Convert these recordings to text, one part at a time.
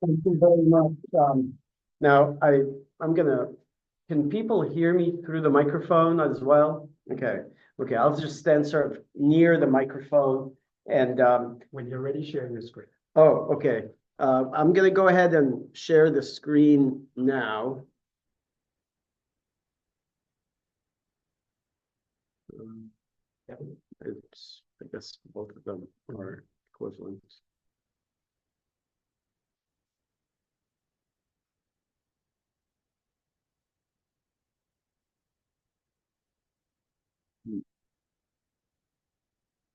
Thank you very much. Now, I'm gonna, can people hear me through the microphone as well? Okay, okay, I'll just stand sort of near the microphone and, When you're ready, share your screen. oh, okay. I'm gonna go ahead and share the screen now. Yeah. I guess both of them are equivalent.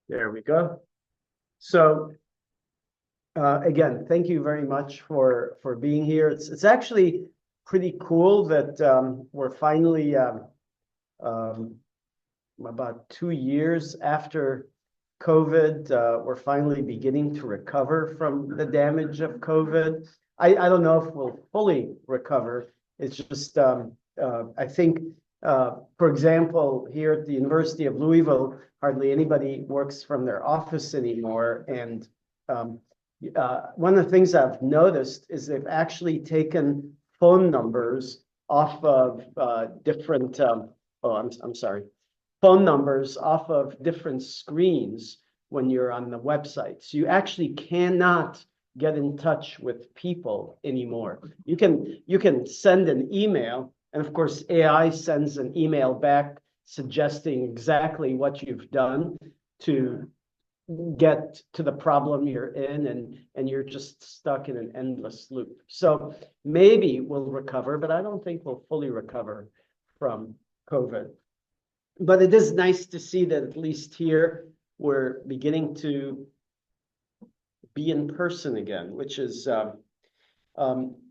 There we go. So again, thank you very much for being here. It's actually pretty cool that we're finally um, about 2 years after COVID, we're finally beginning to recover from the damage of COVID. I don't know if we'll fully recover. It's just I think, for example, here at the University of Louisville, hardly anybody works from their office anymore, and one of the things I've noticed is they've actually taken phone numbers off of different, I'm sorry, phone numbers off of different screens when you're on the website. So you actually cannot get in touch with people anymore. You can send an email, and of course, AI sends an email back suggesting exactly what you've done to get to the problem you're in, and you're just stuck in an endless loop. So maybe we'll recover, but I don't think we'll fully recover from COVID. But it is nice to see that at least here we're beginning to be in person again, which is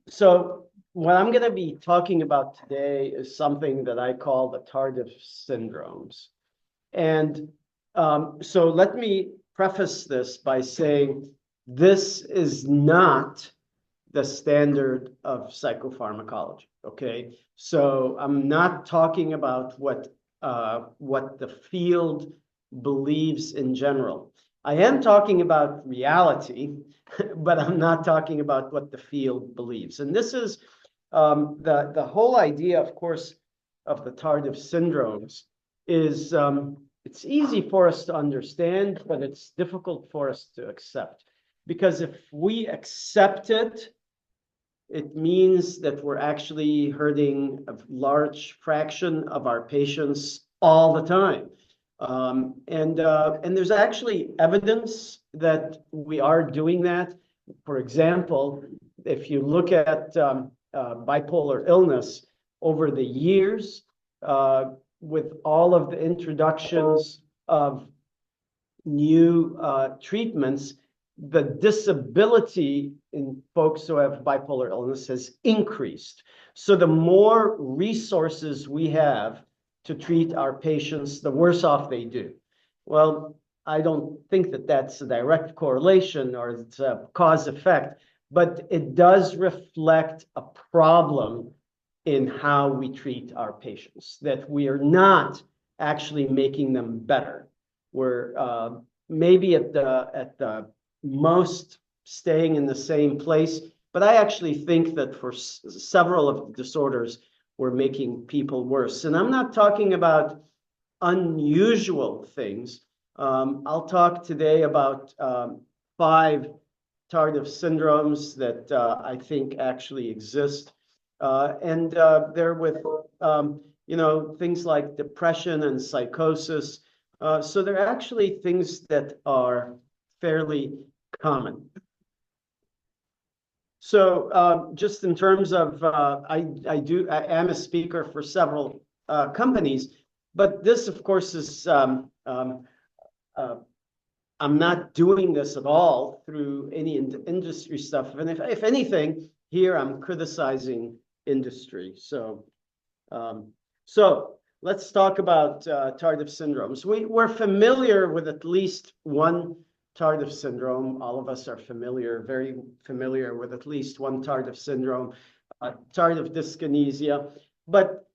so what I'm going to be talking about today is something that I call the Tardive syndromes. And so let me preface this by saying this is not the standard of psychopharmacology, okay? So I'm not talking about what the field believes in general. I am talking about reality, but I'm not talking about what the field believes. And this is the whole idea, of course, of the Tardive syndromes is it's easy for us to understand, but it's difficult for us to accept. Because if we accept it, it means that we're actually hurting a large fraction of our patients all the time. And there's actually evidence that we are doing that. For example, if you look at bipolar illness over the years, with all of the introductions of new treatments, the disability in folks who have bipolar illness has increased. So the more resources we have to treat our patients, the worse off they do. Well, I don't think that that's a direct correlation or it's a cause effect, but it does reflect a problem in how we treat our patients, that we are not actually making them better. We're maybe at the most staying in the same place, but I actually think that for several of the disorders, we're making people worse. And I'm not talking about unusual things. I'll talk today about 5 Tardive syndromes that I think actually exist. And they're with, things like depression and psychosis. So they're actually things that are fairly common. So just in terms of, I am a speaker for several companies, but this, of course, is, I'm not doing this at all through any industry stuff. And if anything, here I'm criticizing industry. So, let's talk about Tardive syndromes. We're familiar with at least one Tardive syndrome. All of us are very familiar with at least one Tardive syndrome, tardive dyskinesia. But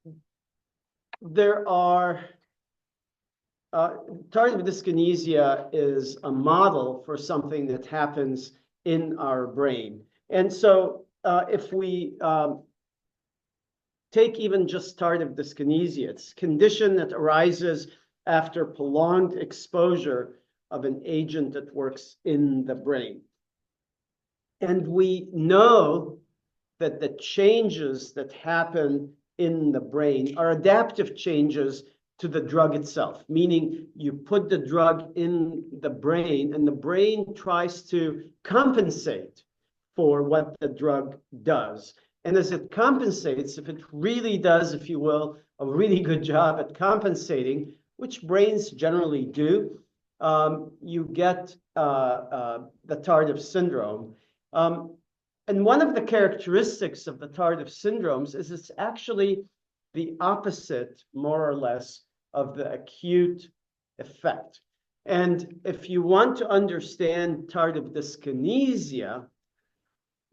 there are, tardive dyskinesia is a model for something that happens in our brain. And so if we take even just tardive dyskinesia, it's a condition that arises after prolonged exposure of an agent that works in the brain. And we know that the changes that happen in the brain are adaptive changes to the drug itself, meaning you put the drug in the brain and the brain tries to compensate for what the drug does. And as it compensates, if it really does, if you will, a really good job at compensating, which brains generally do, you get the tardive syndrome. And one of the characteristics of the tardive syndromes is it's actually the opposite, more or less, of the acute effect. And if you want to understand tardive dyskinesia,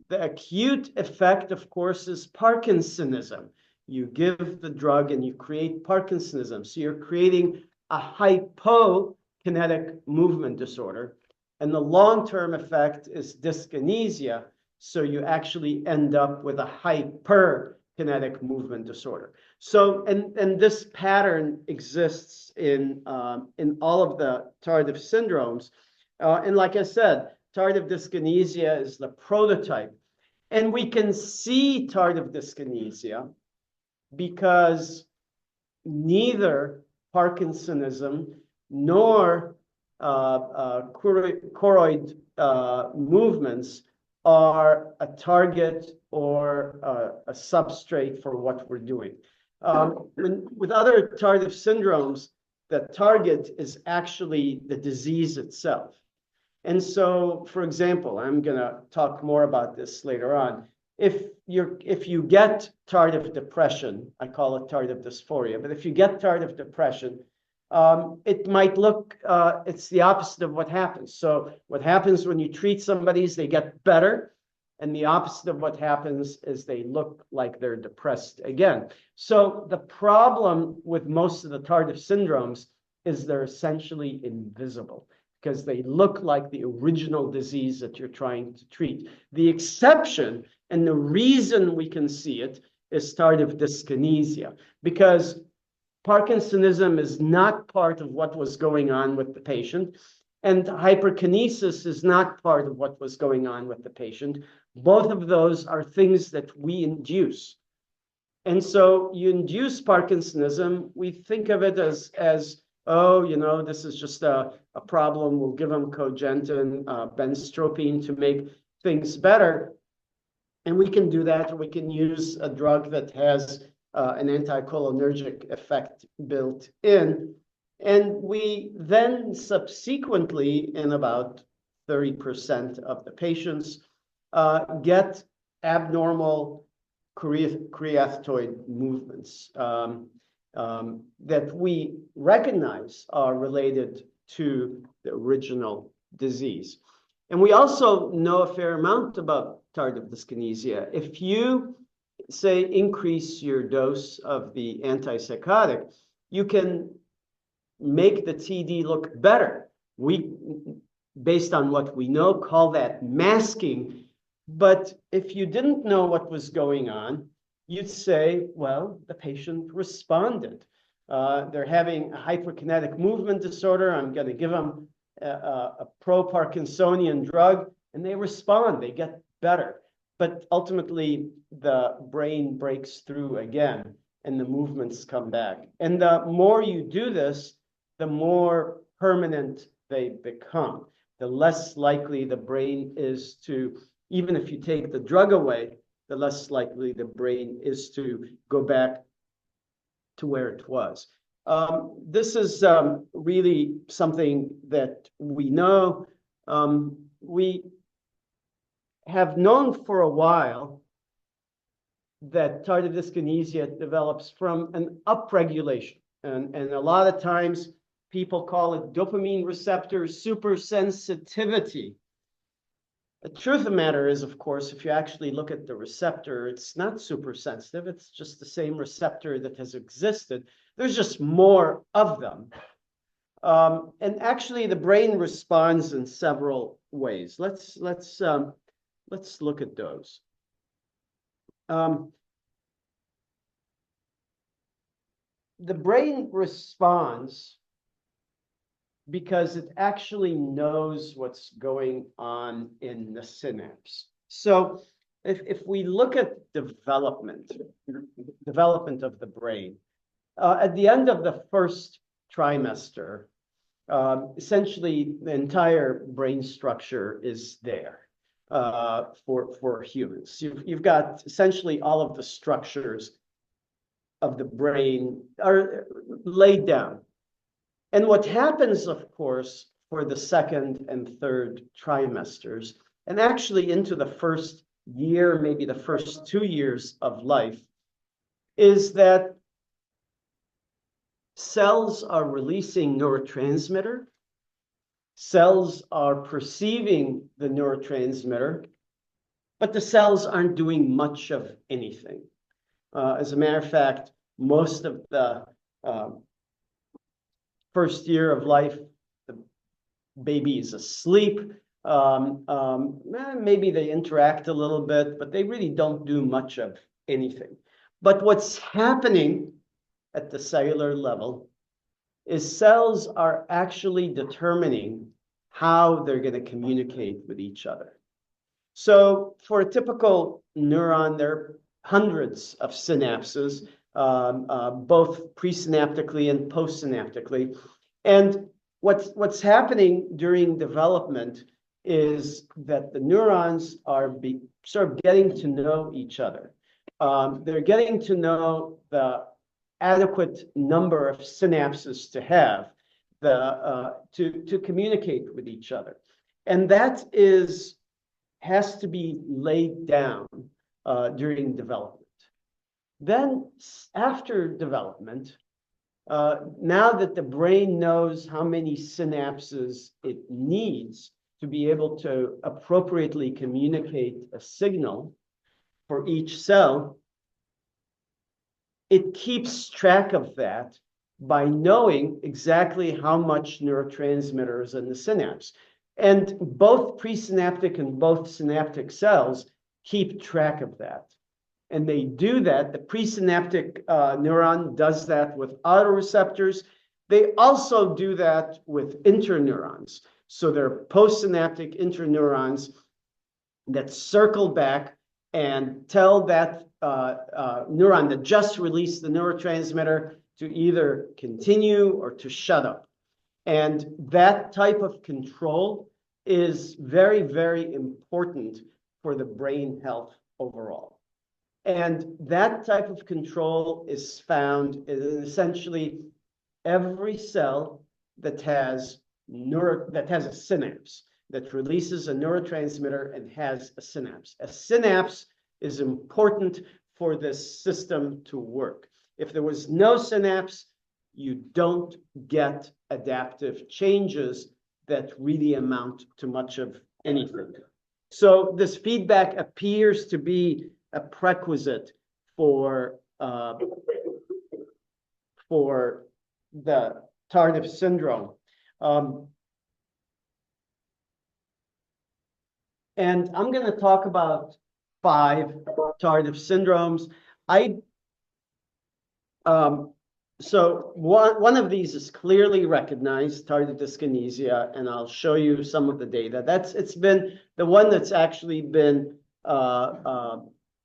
the acute effect, of course, is Parkinsonism. You give the drug and you create Parkinsonism. So you're creating a hypokinetic movement disorder. And the long-term effect is dyskinesia. So you actually end up with a hyperkinetic movement disorder. So, and this pattern exists in all of the tardive syndromes. And like I said, tardive dyskinesia is the prototype. And we can see tardive dyskinesia because neither Parkinsonism nor choroid movements are a target or a substrate for what we're doing. With other tardive syndromes, the target is actually the disease itself. And so, for example, I'm going to talk more about this later on. If you get tardive depression, I call it tardive dysphoria, but if you get tardive depression, it might look, it's the opposite of what happens. So what happens when you treat somebody is they get better, and the opposite of what happens is they look like they're depressed again. So the problem with most of the tardive syndromes is they're essentially invisible because they look like the original disease that you're trying to treat. The exception, and the reason we can see it, is tardive dyskinesia, because Parkinsonism is not part of what was going on with the patient, and hyperkinesis is not part of what was going on with the patient. Both of those are things that we induce. And so you induce Parkinsonism, we think of it as oh, you know, this is just a problem. We'll give them cogentin, benztropine to make things better. And we can do that, or we can use a drug that has an anticholinergic effect built in. And we then subsequently, in about 30% of the patients, get abnormal creatoid movements that we recognize are related to the original disease. And we also know a fair amount about tardive dyskinesia. If you, say, increase your dose of the antipsychotic, you can make the TD look better. We, based on what we know, call that masking. But if you didn't know what was going on, you'd say, well, the patient responded. They're having a hyperkinetic movement disorder. I'm going to give them a pro-Parkinsonian drug, and they respond. They get better. But ultimately, the brain breaks through again, and the movements come back. And the more you do this, the more permanent they become. The less likely the brain is to, even if you take the drug away, the less likely the brain is to go back to where it was. This is really something that we know. We have known for a while that tardive dyskinesia develops from an upregulation. And a lot of times people call it dopamine receptor supersensitivity. The truth of the matter is, of course, if you actually look at the receptor, it's not super sensitive. It's just the same receptor that has existed. There's just more of them. And actually, the brain responds in several ways. Let's let's look at those. The brain responds because it actually knows what's going on in the synapse. So if we look at development of the brain, at the end of the first trimester, essentially the entire brain structure is there for humans. You've got essentially all of the structures of the brain are laid down. And what happens, of course, for the second and third trimesters, and actually into the first year, maybe the first 2 years of life, is that cells are releasing neurotransmitter, cells are perceiving the neurotransmitter, but the cells aren't doing much of anything. As a matter of fact, most of the first year of life, the baby is asleep. Maybe they interact a little bit, but they really don't do much of anything. But what's happening at the cellular level is cells are actually determining how they're going to communicate with each other. So for a typical neuron, there are hundreds of synapses, both presynaptically and postsynaptically. And what's happening during development is that the neurons are sort of getting to know each other. They're getting to know the adequate number of synapses to have to communicate with each other. And that has to be laid down during development. Then after development, now that the brain knows how many synapses it needs to be able to appropriately communicate a signal for each cell, it keeps track of that by knowing exactly how much neurotransmitter is in the synapse. And both presynaptic and both synaptic cells keep track of that. And they do that. The presynaptic neuron does that with autoreceptors. They also do that with interneurons. So there are postsynaptic interneurons that circle back and tell that neuron that just released the neurotransmitter to either continue or to shut up. And that type of control is very, very important for the brain health overall. And that type of control is found in essentially every cell that has a synapse, that releases a neurotransmitter and has a synapse. A synapse is important for this system to work. If there was no synapse, you don't get adaptive changes that really amount to much of anything. So this feedback appears to be a prerequisite for the Tardive syndrome. And I'm going to talk about 5 Tardive syndromes. So one of these is clearly recognized, tardive dyskinesia, and I'll show you some of the data. It's been the one that's actually been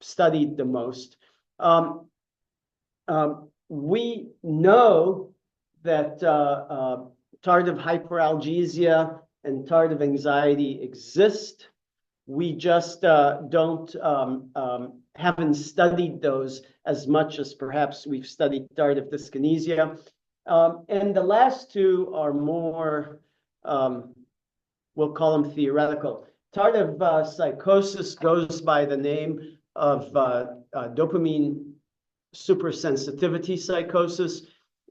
studied the most. We know that tardive hyperalgesia and tardive anxiety exist. We just haven't studied those as much as perhaps we've studied tardive dyskinesia. And the last 2 are more, we'll call them theoretical. Tardive psychosis goes by the name of dopamine supersensitivity psychosis.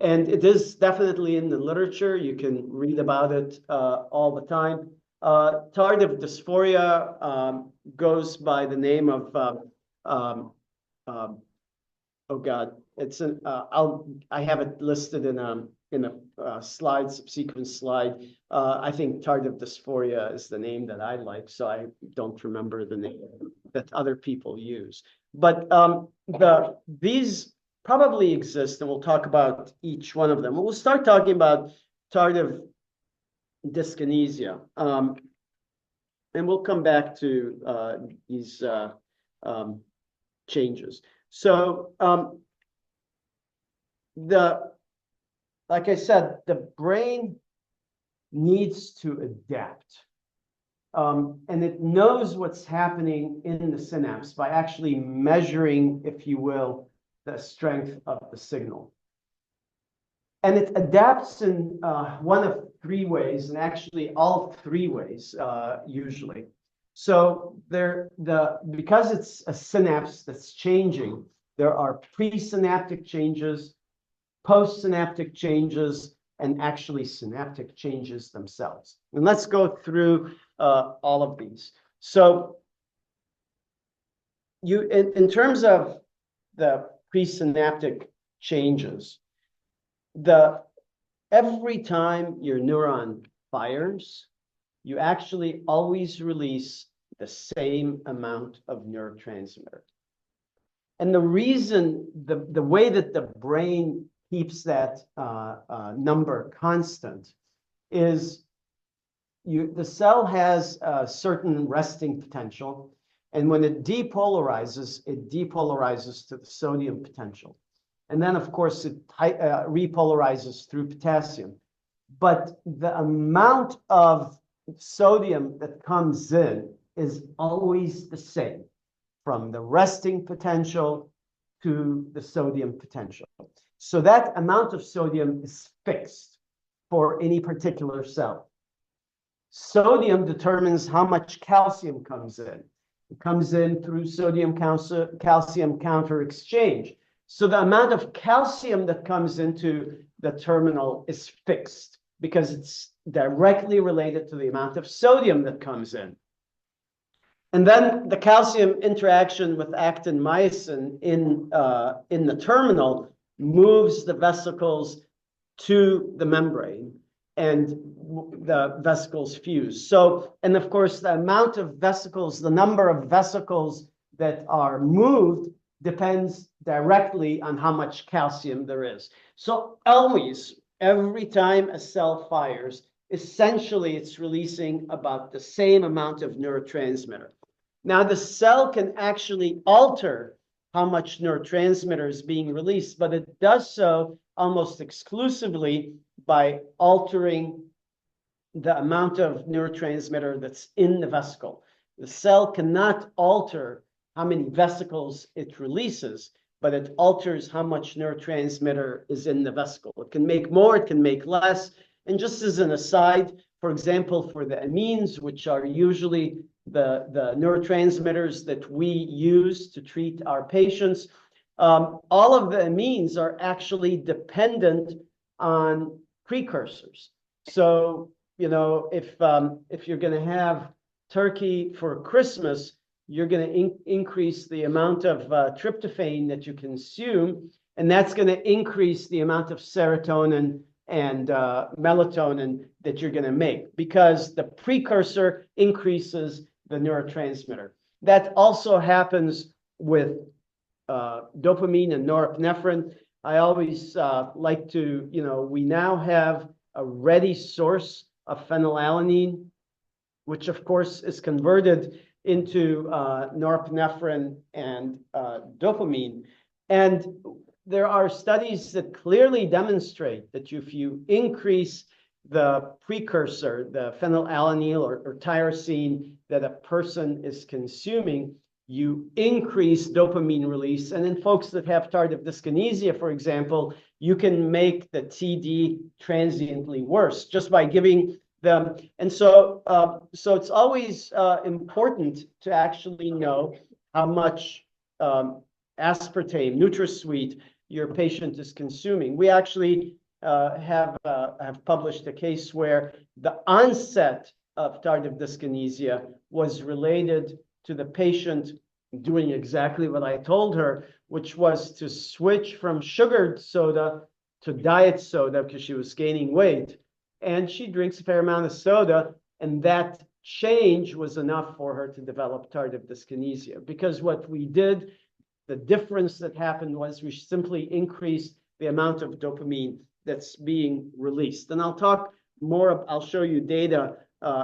And it is definitely in the literature. You can read about it all the time. Tardive dysphoria goes by the name of oh God, it's I have it listed in in a subsequent slide. I think tardive dysphoria is the name that I like, so I don't remember the name that other people use. But these probably exist, and we'll talk about each one of them. We'll start talking about tardive dyskinesia, and we'll come back to these changes. So like I said, the brain needs to adapt. And it knows what's happening in the synapse by actually measuring, if you will, the strength of the signal. And it adapts in one of three ways, and actually all three ways, usually. So because it's a synapse that's changing, there are presynaptic changes, postsynaptic changes, and actually synaptic changes themselves. And let's go through all of these. So in terms of the presynaptic changes, every time your neuron fires, you actually always release the same amount of neurotransmitter. And the reason, the way that the brain keeps that number constant is the cell has a certain resting potential, and when it depolarizes to the sodium potential. And then, of course, it repolarizes through potassium. But the amount of sodium that comes in is always the same, from the resting potential to the sodium potential. So that amount of sodium is fixed for any particular cell. Sodium determines how much calcium comes in. It comes in through sodium calcium counter exchange. So the amount of calcium that comes into the terminal is fixed because it's directly related to the amount of sodium that comes in. And then the calcium interaction with actin myosin in the terminal moves the vesicles to the membrane, and the vesicles fuse. So, and of course, the amount of vesicles, the number of vesicles that are moved depends directly on how much calcium there is. So always, every time a cell fires, essentially it's releasing about the same amount of neurotransmitter. Now, the cell can actually alter how much neurotransmitter is being released, but it does so almost exclusively by altering the amount of neurotransmitter that's in the vesicle. The cell cannot alter how many vesicles it releases, but it alters how much neurotransmitter is in the vesicle. It can make more, it can make less. And just as an aside, for example, for the amines, which are usually the neurotransmitters that we use to treat our patients, all of the amines are actually dependent on precursors. So, you know, if you're going to have turkey for Christmas, you're going to increase the amount of tryptophan that you consume, and that's going to increase the amount of serotonin and melatonin that you're going to make, because the precursor increases the neurotransmitter. That also happens with dopamine and norepinephrine. I always like to, you know, we now have a ready source of phenylalanine, which of course is converted into norepinephrine and dopamine. And there are studies that clearly demonstrate that if you increase the precursor, the phenylalanine or tyrosine that a person is consuming, you increase dopamine release. And in folks that have tardive dyskinesia, for example, you can make the TD transiently worse just by giving them. And so, so it's always important to actually know how much aspartame, NutraSweet, your patient is consuming. We actually have published a case where the onset of tardive dyskinesia was related to the patient doing exactly what I told her, which was to switch from sugared soda to diet soda because she was gaining weight. And she drinks a fair amount of soda, and that change was enough for her to develop tardive dyskinesia. Because what we did, the difference that happened was we simply increased the amount of dopamine that's being released. And I'll talk more, I'll show you data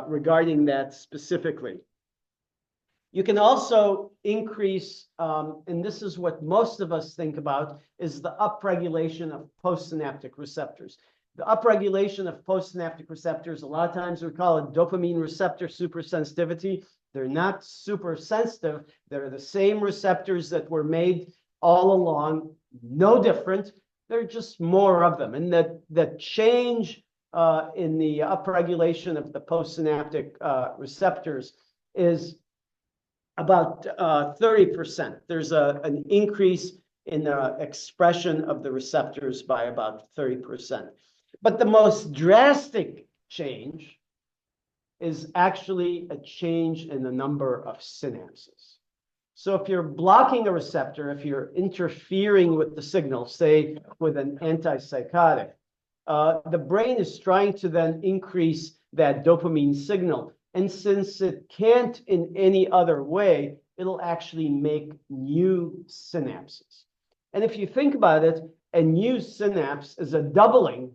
regarding that specifically. You can also increase, and this is what most of us think about, is the upregulation of postsynaptic receptors. The upregulation of postsynaptic receptors, a lot of times we call it dopamine receptor supersensitivity. They're not super sensitive. They're the same receptors that were made all along, no different. There are just more of them. And the change in the upregulation of the postsynaptic receptors is about 30%. There's an increase in the expression of the receptors by about 30%. But the most drastic change is actually a change in the number of synapses. So if you're blocking a receptor, if you're interfering with the signal, say with an antipsychotic, the brain is trying to then increase that dopamine signal. And since it can't in any other way, it'll actually make new synapses. And if you think about it, a new synapse is a doubling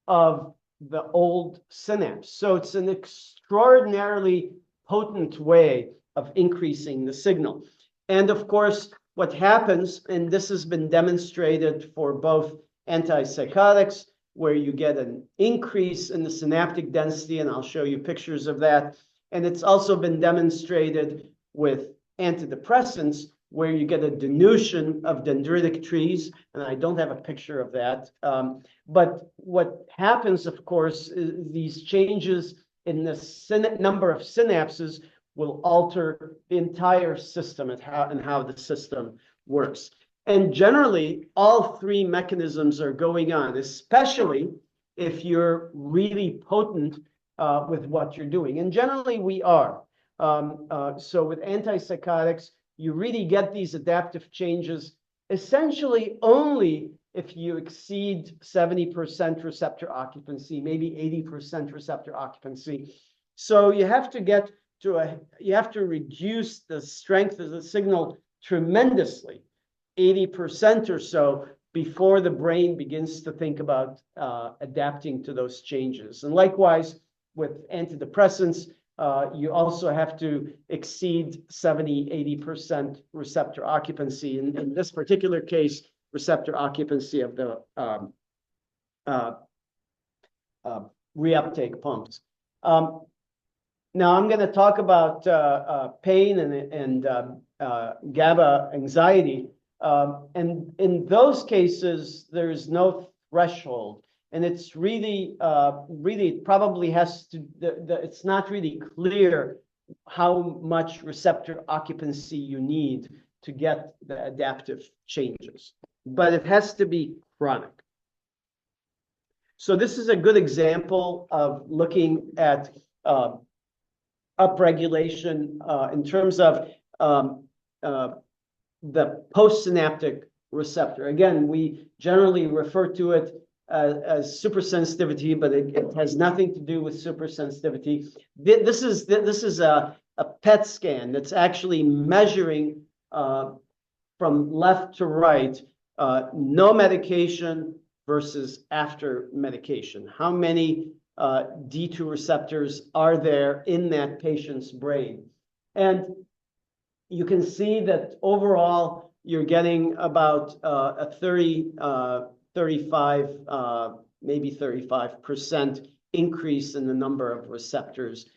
of the old synapse. So it's an extraordinarily potent way of increasing the signal. And of course, what happens, and this has been demonstrated for both antipsychotics, where you get an increase in the synaptic density, and I'll show you pictures of that. And it's also been demonstrated with antidepressants, where you get a diminution of dendritic trees, and I don't have a picture of that. But what happens, of course, is these changes in the number of synapses will alter the entire system and how the system works. And generally, all three mechanisms are going on, especially if you're really potent with what you're doing. And generally, we are. So with antipsychotics, you really get these adaptive changes essentially only if you exceed 70% receptor occupancy, maybe 80% receptor occupancy. So you have to get to you have to reduce the strength of the signal tremendously, 80% or so, before the brain begins to think about adapting to those changes. And likewise, with antidepressants, you also have to exceed 70–80% receptor occupancy. In this particular case, receptor occupancy of the reuptake pumps. Now I'm going to talk about pain and GABA anxiety. And in those cases, there's no threshold. And it's really, it probably has to, it's not really clear how much receptor occupancy you need to get the adaptive changes. But it has to be chronic. So this is a good example of looking at upregulation in terms of the postsynaptic receptor. Again, we generally refer to it as supersensitivity, but it has nothing to do with supersensitivity. This is a PET scan that's actually measuring from left to right, no medication versus after medication. How many D2 receptors are there in that patient's brain? And you can see that overall, you're getting about a 35, maybe 35% increase in the number of receptors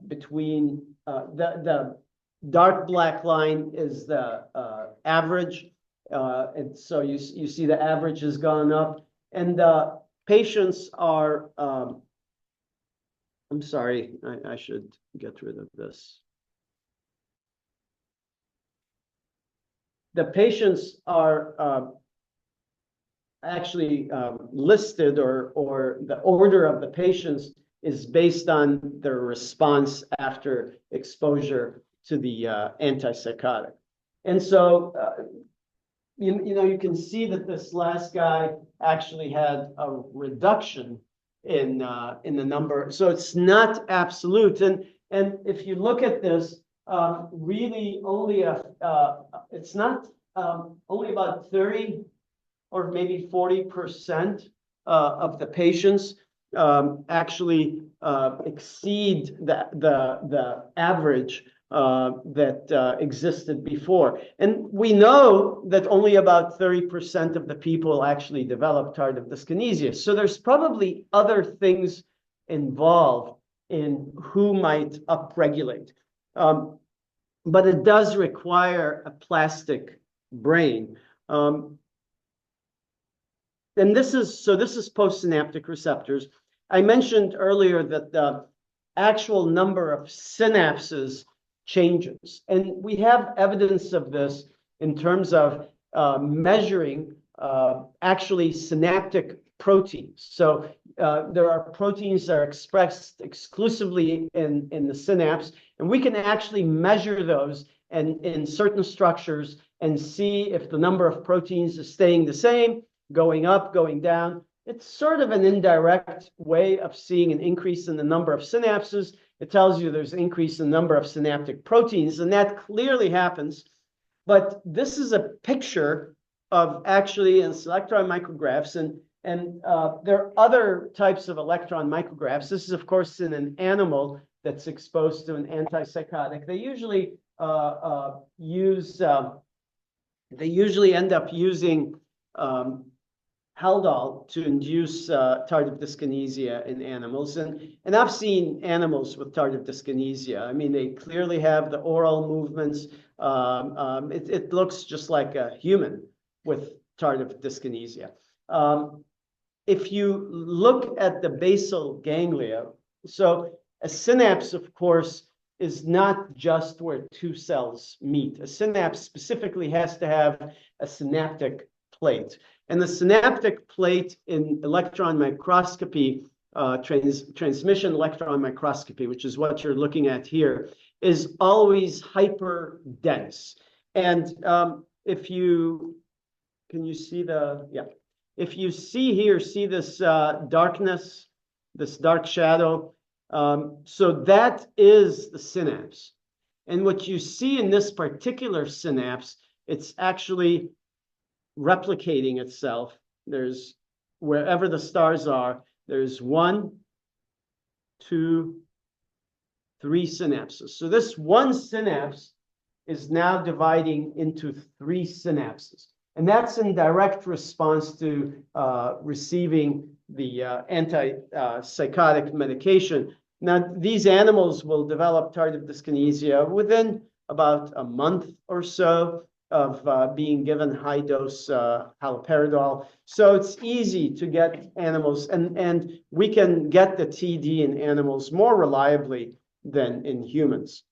between the dark black line is the average. And so you see the average has gone up. And the patients are, I'm sorry, I should get rid of this. The patients are actually listed, or the order of the patients is based on their response after exposure to the antipsychotic. And so you can see that this last guy actually had a reduction in the number. So it's not absolute. And if you look at this, really only it's not only about 30 or maybe 40% of the patients actually exceed the average that existed before. And we know that only about 30% of the people actually develop tardive dyskinesia. So there's probably other things involved in who might upregulate. But it does require a plastic brain. And this is postsynaptic receptors. I mentioned earlier that the actual number of synapses changes. And we have evidence of this in terms of measuring actually synaptic proteins. So there are proteins that are expressed exclusively in the synapse, and we can actually measure those and in certain structures and see if the number of proteins is staying the same, going up, going down. It's sort of an indirect way of seeing an increase in the number of synapses. It tells you there's an increase in the number of synaptic proteins, and that clearly happens. But this is a picture of actually electron micrographs, and there are other types of electron micrographs. This is, of course, in an animal that's exposed to an antipsychotic. They usually end up using Haldol to induce tardive dyskinesia in animals. And I've seen animals with tardive dyskinesia. I mean, they clearly have the oral movements. It looks just like a human with tardive dyskinesia. If you look at the basal ganglia, so a synapse, of course, is not just where two cells meet. A synapse specifically has to have a synaptic plate. And the synaptic plate in electron microscopy, transmission electron microscopy, which is what you're looking at here, is always hyper dense. And if you see if you see here, see this darkness, this dark shadow, so that is the synapse. And what you see in this particular synapse, it's actually replicating itself. There's, wherever the stars are, there's 1, 2, 3 synapses. So this one synapse is now dividing into 3 synapses. And that's in direct response to receiving the antipsychotic medication. Now, these animals will develop tardive dyskinesia within about a month or so of being given high-dose haloperidol. So it's easy to get animals, and we can get the TD in animals more reliably than in humans.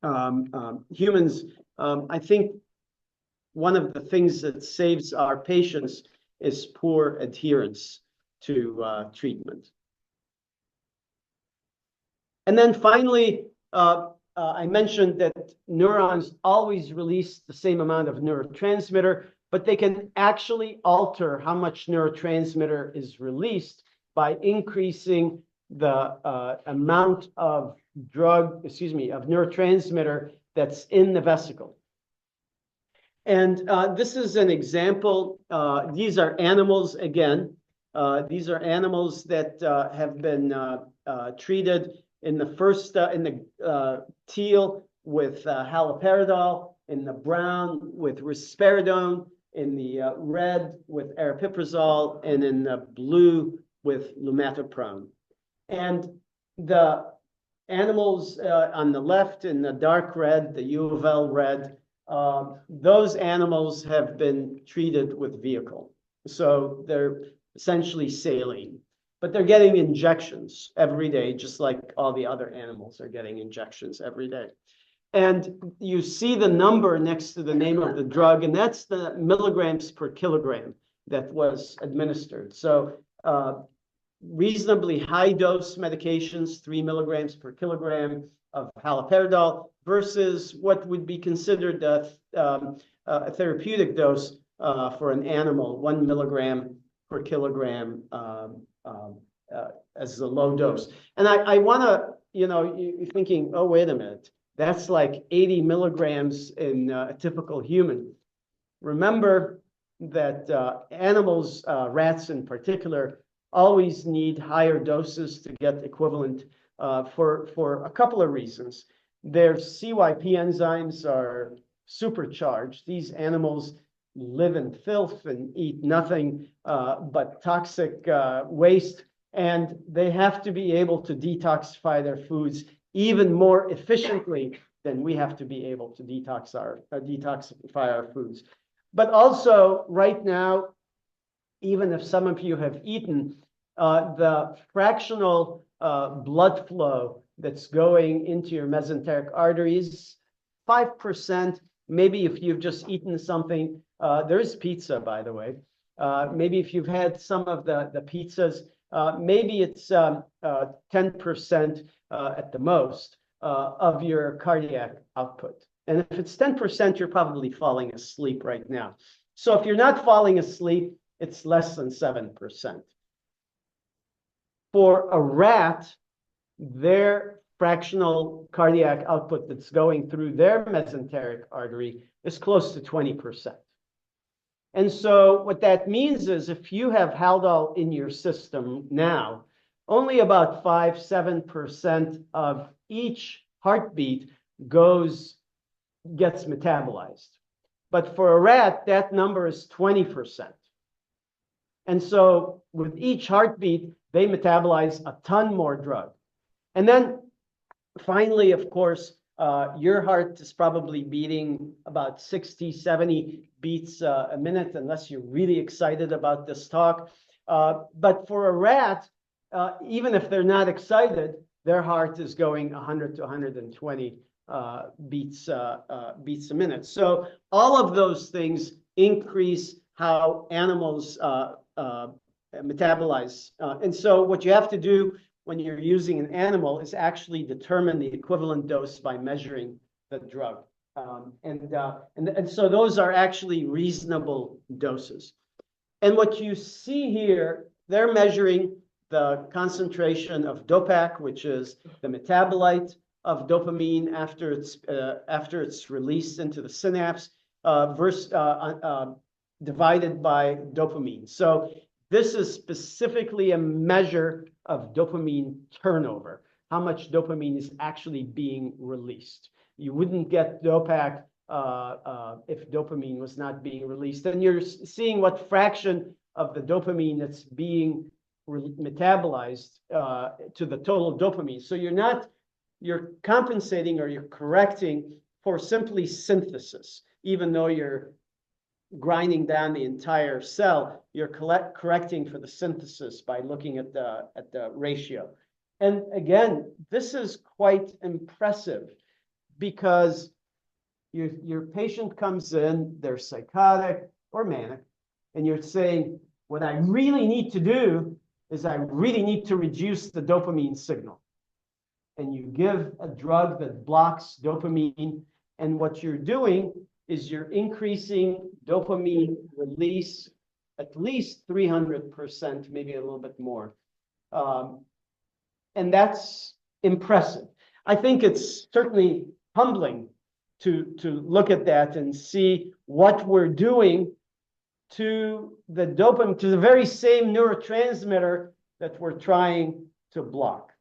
Humans, I think one of the things that saves our patients is poor adherence to treatment. And then finally, I mentioned that neurons always release the same amount of neurotransmitter, but they can actually alter how much neurotransmitter is released by increasing the amount of neurotransmitter that's in the vesicle. And this is an example. These are animals again. These are animals that have been treated in the first, in the teal with haloperidol, in the brown with risperidone, in the red with aripiprazole, and in the blue with lumateprone. And the animals on the left in the dark red, the U of L red, those animals have been treated with vehicle. So they're essentially saline, but they're getting injections every day, just like all the other animals are getting injections every day. And you see the number next to the name of the drug, and that's the milligrams per kilogram that was administered. So reasonably high dose medications, 3 milligrams per kilogram, of haloperidol versus what would be considered a therapeutic dose for an animal, 1 milligram per kilogram as a low dose. And I want to, you're thinking, oh, wait a minute, that's like 80 milligrams in a typical human. Remember that animals, rats in particular, always need higher doses to get equivalent for a couple of reasons. Their CYP enzymes are supercharged. These animals live in filth and eat nothing but toxic waste, and they have to be able to detoxify their foods even more efficiently than we have to be able to detoxify our foods. But also, right now, even if some of you have eaten, the fractional blood flow that's going into your mesenteric arteries, 5%. Maybe if you've just eaten something, there is pizza, by the way. Maybe if you've had some of the pizzas, maybe it's 10% at the most of your cardiac output. And if it's 10%, you're probably falling asleep right now. So if you're not falling asleep, it's less than 7%. For a rat, their fractional cardiac output that's going through their mesenteric artery is close to 20%. And so what that means is if you have haldol in your system now, only about 5-7% of each heartbeat gets metabolized. But for a rat, that number is 20%. And so with each heartbeat, they metabolize a ton more drug. And then finally, of course, your heart is probably beating about 60, 70 beats a minute, unless you're really excited about this talk. But for a rat, even if they're not excited, their heart is going 100 to 120 beats a minute. So all of those things increase how animals metabolize. And so what you have to do when you're using an animal is actually determine the equivalent dose by measuring the drug. And so those are actually reasonable doses. And what you see here, they're measuring the concentration of DOPAC, which is the metabolite of dopamine after it's released into the synapse, divided by dopamine. So this is specifically a measure of dopamine turnover, how much dopamine is actually being released. You wouldn't get DOPAC if dopamine was not being released. And you're seeing what fraction of the dopamine that's being metabolized to the total dopamine. So you're compensating or you're correcting for simply synthesis, even though you're grinding down the entire cell, you're correcting for the synthesis by looking at the ratio. And again, this is quite impressive because your patient comes in, they're psychotic or manic, and you're saying, what I really need to do is I really need to reduce the dopamine signal. And you give a drug that blocks dopamine, and what you're doing is you're increasing dopamine release at least 300%, maybe a little bit more. And that's impressive. I think it's certainly humbling to look at that and see what we're doing to the dopamine, to the very same neurotransmitter that we're trying to block.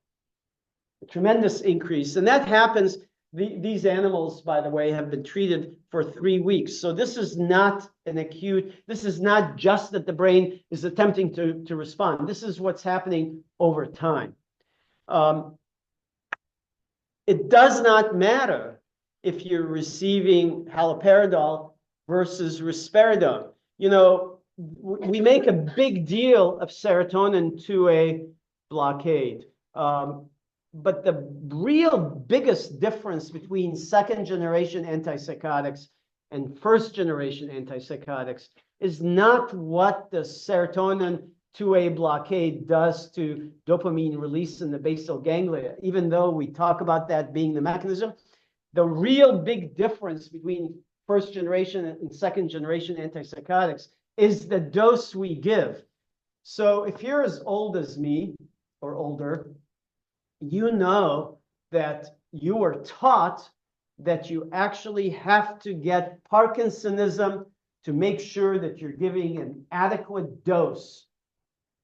A tremendous increase. And that happens. These animals, by the way, have been treated for 3 weeks. So this is not an acute, this is not just that the brain is attempting to respond. This is what's happening over time. It does not matter if you're receiving haloperidol versus risperidone. You know, we make a big deal of serotonin 2A blockade. But the real biggest difference between second-generation antipsychotics and first-generation antipsychotics is not what the serotonin 2A blockade does to dopamine release in the basal ganglia, even though we talk about that being the mechanism, the real big difference between first generation and second generation antipsychotics is the dose we give. So if you're as old as me or older, you know that you were taught that you actually have to get Parkinsonism to make sure that you're giving an adequate dose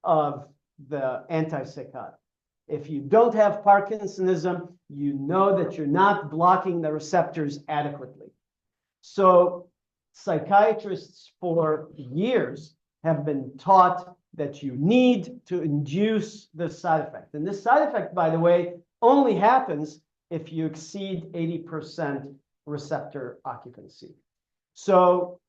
of the antipsychotic. If you don't have Parkinsonism, you know that you're not blocking the receptors adequately. So psychiatrists for years have been taught that you need to induce this side effect. And this side effect, by the way, only happens if you exceed 80% receptor occupancy. So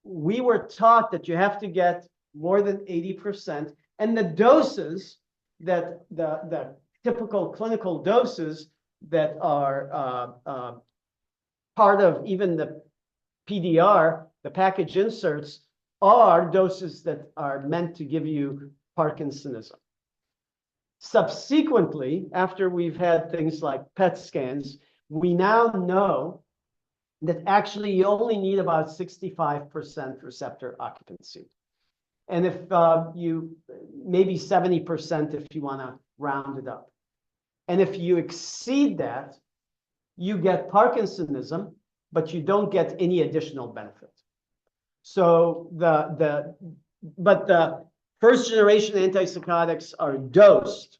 we were taught that you have to get more than 80%, and the doses that the typical clinical doses that are part of even the PDR, the package inserts, are doses that are meant to give you Parkinsonism. Subsequently, after we've had things like PET scans, we now know that actually you only need about 65% receptor occupancy. And if you, maybe 70% if you want to round it up. And if you exceed that, you get Parkinsonism, but you don't get any additional benefit. So the first generation antipsychotics are dosed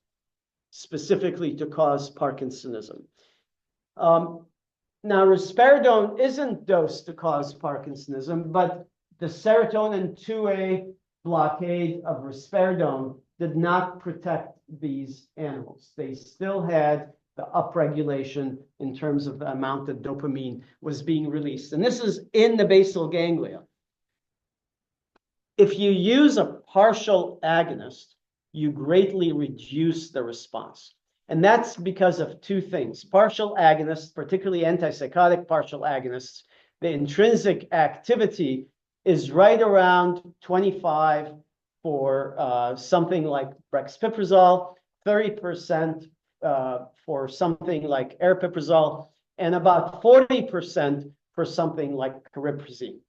specifically to cause Parkinsonism. Now, risperidone isn't dosed to cause Parkinsonism, but the serotonin 2A blockade of risperidone did not protect these animals. They still had the upregulation in terms of the amount of dopamine was being released. And this is in the basal ganglia. If you use a partial agonist, you greatly reduce the response. And that's because of two things. Partial agonists, particularly antipsychotic partial agonists, the intrinsic activity is right around 25 for something like brexpiprazole, 30% for something like aripiprazole, and about 40% for something like cariprazine.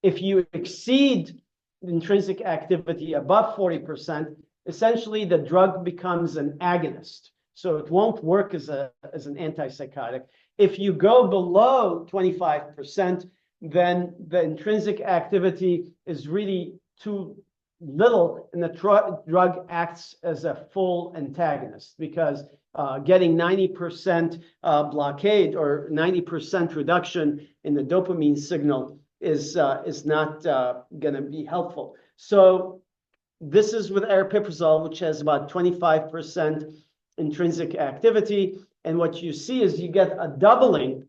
If you exceed intrinsic activity above 40%, essentially the drug becomes an agonist. So it won't work as an antipsychotic. If you go below 25%, then the intrinsic activity is really too little, and the drug acts as a full antagonist, because getting 90% blockade or 90% reduction in the dopamine signal is not going to be helpful. So this is with aripiprazole, which has about 25% intrinsic activity, and what you see is you get a doubling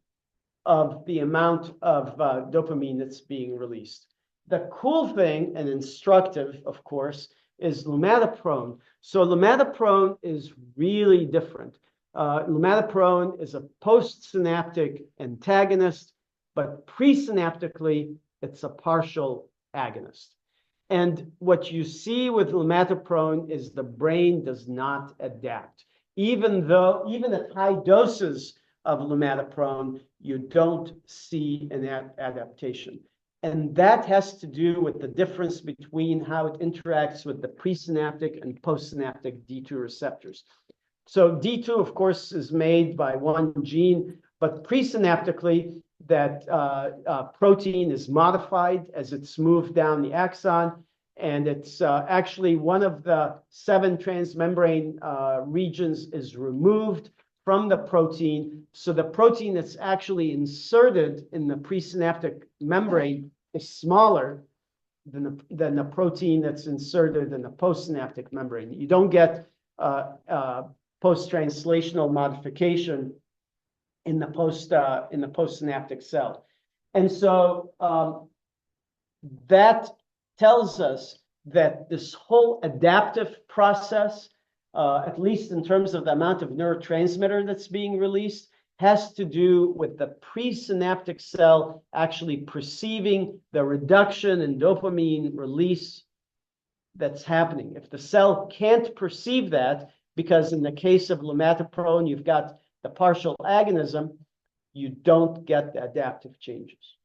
of the amount of dopamine that's being released. The cool thing, and instructive, of course, is lumateperone. So lumateperone is really different. Lumateperone is a postsynaptic antagonist, but presynaptically, it's a partial agonist. And what you see with lumateperone is the brain does not adapt. Even at high doses of lumateperone, you don't see an adaptation. And that has to do with the difference between how it interacts with the presynaptic and postsynaptic D2 receptors. So D2, of course, is made by one gene, but presynaptically, that protein is modified as it's moved down the axon, and it's actually one of the 7 transmembrane regions is removed from the protein. So the protein that's actually inserted in the presynaptic membrane is smaller than the protein that's inserted in the postsynaptic membrane. You don't get post-translational modification in the postsynaptic cell. And so that tells us that this whole adaptive process, at least in terms of the amount of neurotransmitter that's being released, has to do with the presynaptic cell actually perceiving the reduction in dopamine release that's happening. If the cell can't perceive that, because in the case of lumateperone, you've got the partial agonism, you don't get the adaptive changes.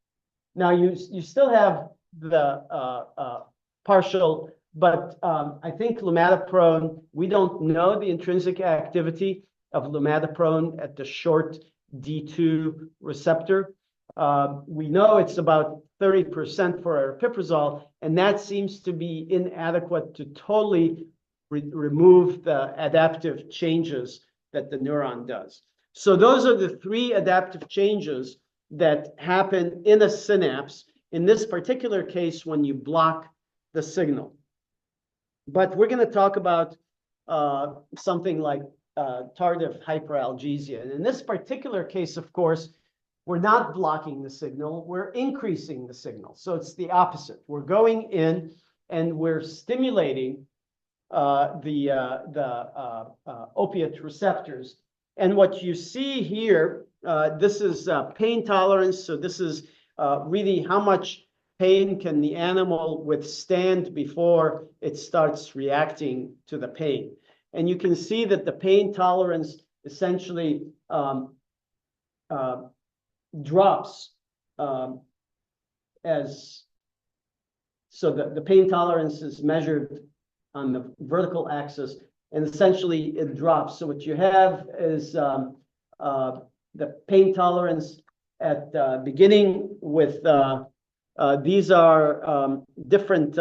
Now, you still have the partial, but I think lumateperone, we don't know the intrinsic activity of lumateperone at the short D2 receptor. We know it's about 30% for aripiprazole, and that seems to be inadequate to totally remove the adaptive changes that the neuron does. So those are the three adaptive changes that happen in a synapse, in this particular case, when you block the signal. But we're going to talk about something like tardive hyperalgesia. And in this particular case, of course, we're not blocking the signal, we're increasing the signal. So it's the opposite. We're going in and we're stimulating the opiate receptors. And what you see here, this is pain tolerance. So this is really how much pain can the animal withstand before it starts reacting to the pain. And you can see that the pain tolerance essentially drops as, so the pain tolerance is measured on the vertical axis, and essentially it drops. So what you have is the pain tolerance at the beginning with, these are different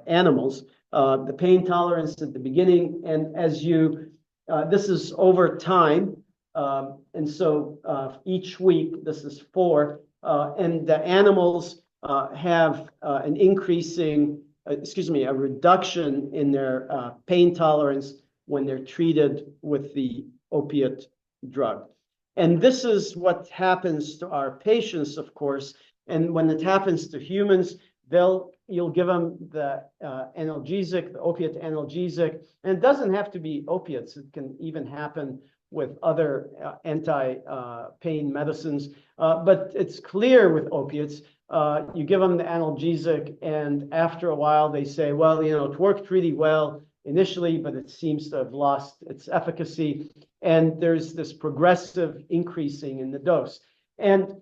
animals, the pain tolerance at the beginning, and as you, this is over time, and so each week, this is 4, and the animals have an increasing, a reduction in their pain tolerance when they're treated with the opiate drug. And this is what happens to our patients, of course. And when it happens to humans, you'll give them the analgesic, the opiate analgesic. And it doesn't have to be opiates. It can even happen with other anti-pain medicines. But it's clear with opiates, you give them the analgesic, and after a while they say, well, you know, it worked really well initially, but it seems to have lost its efficacy. And there's this progressive increasing in the dose. And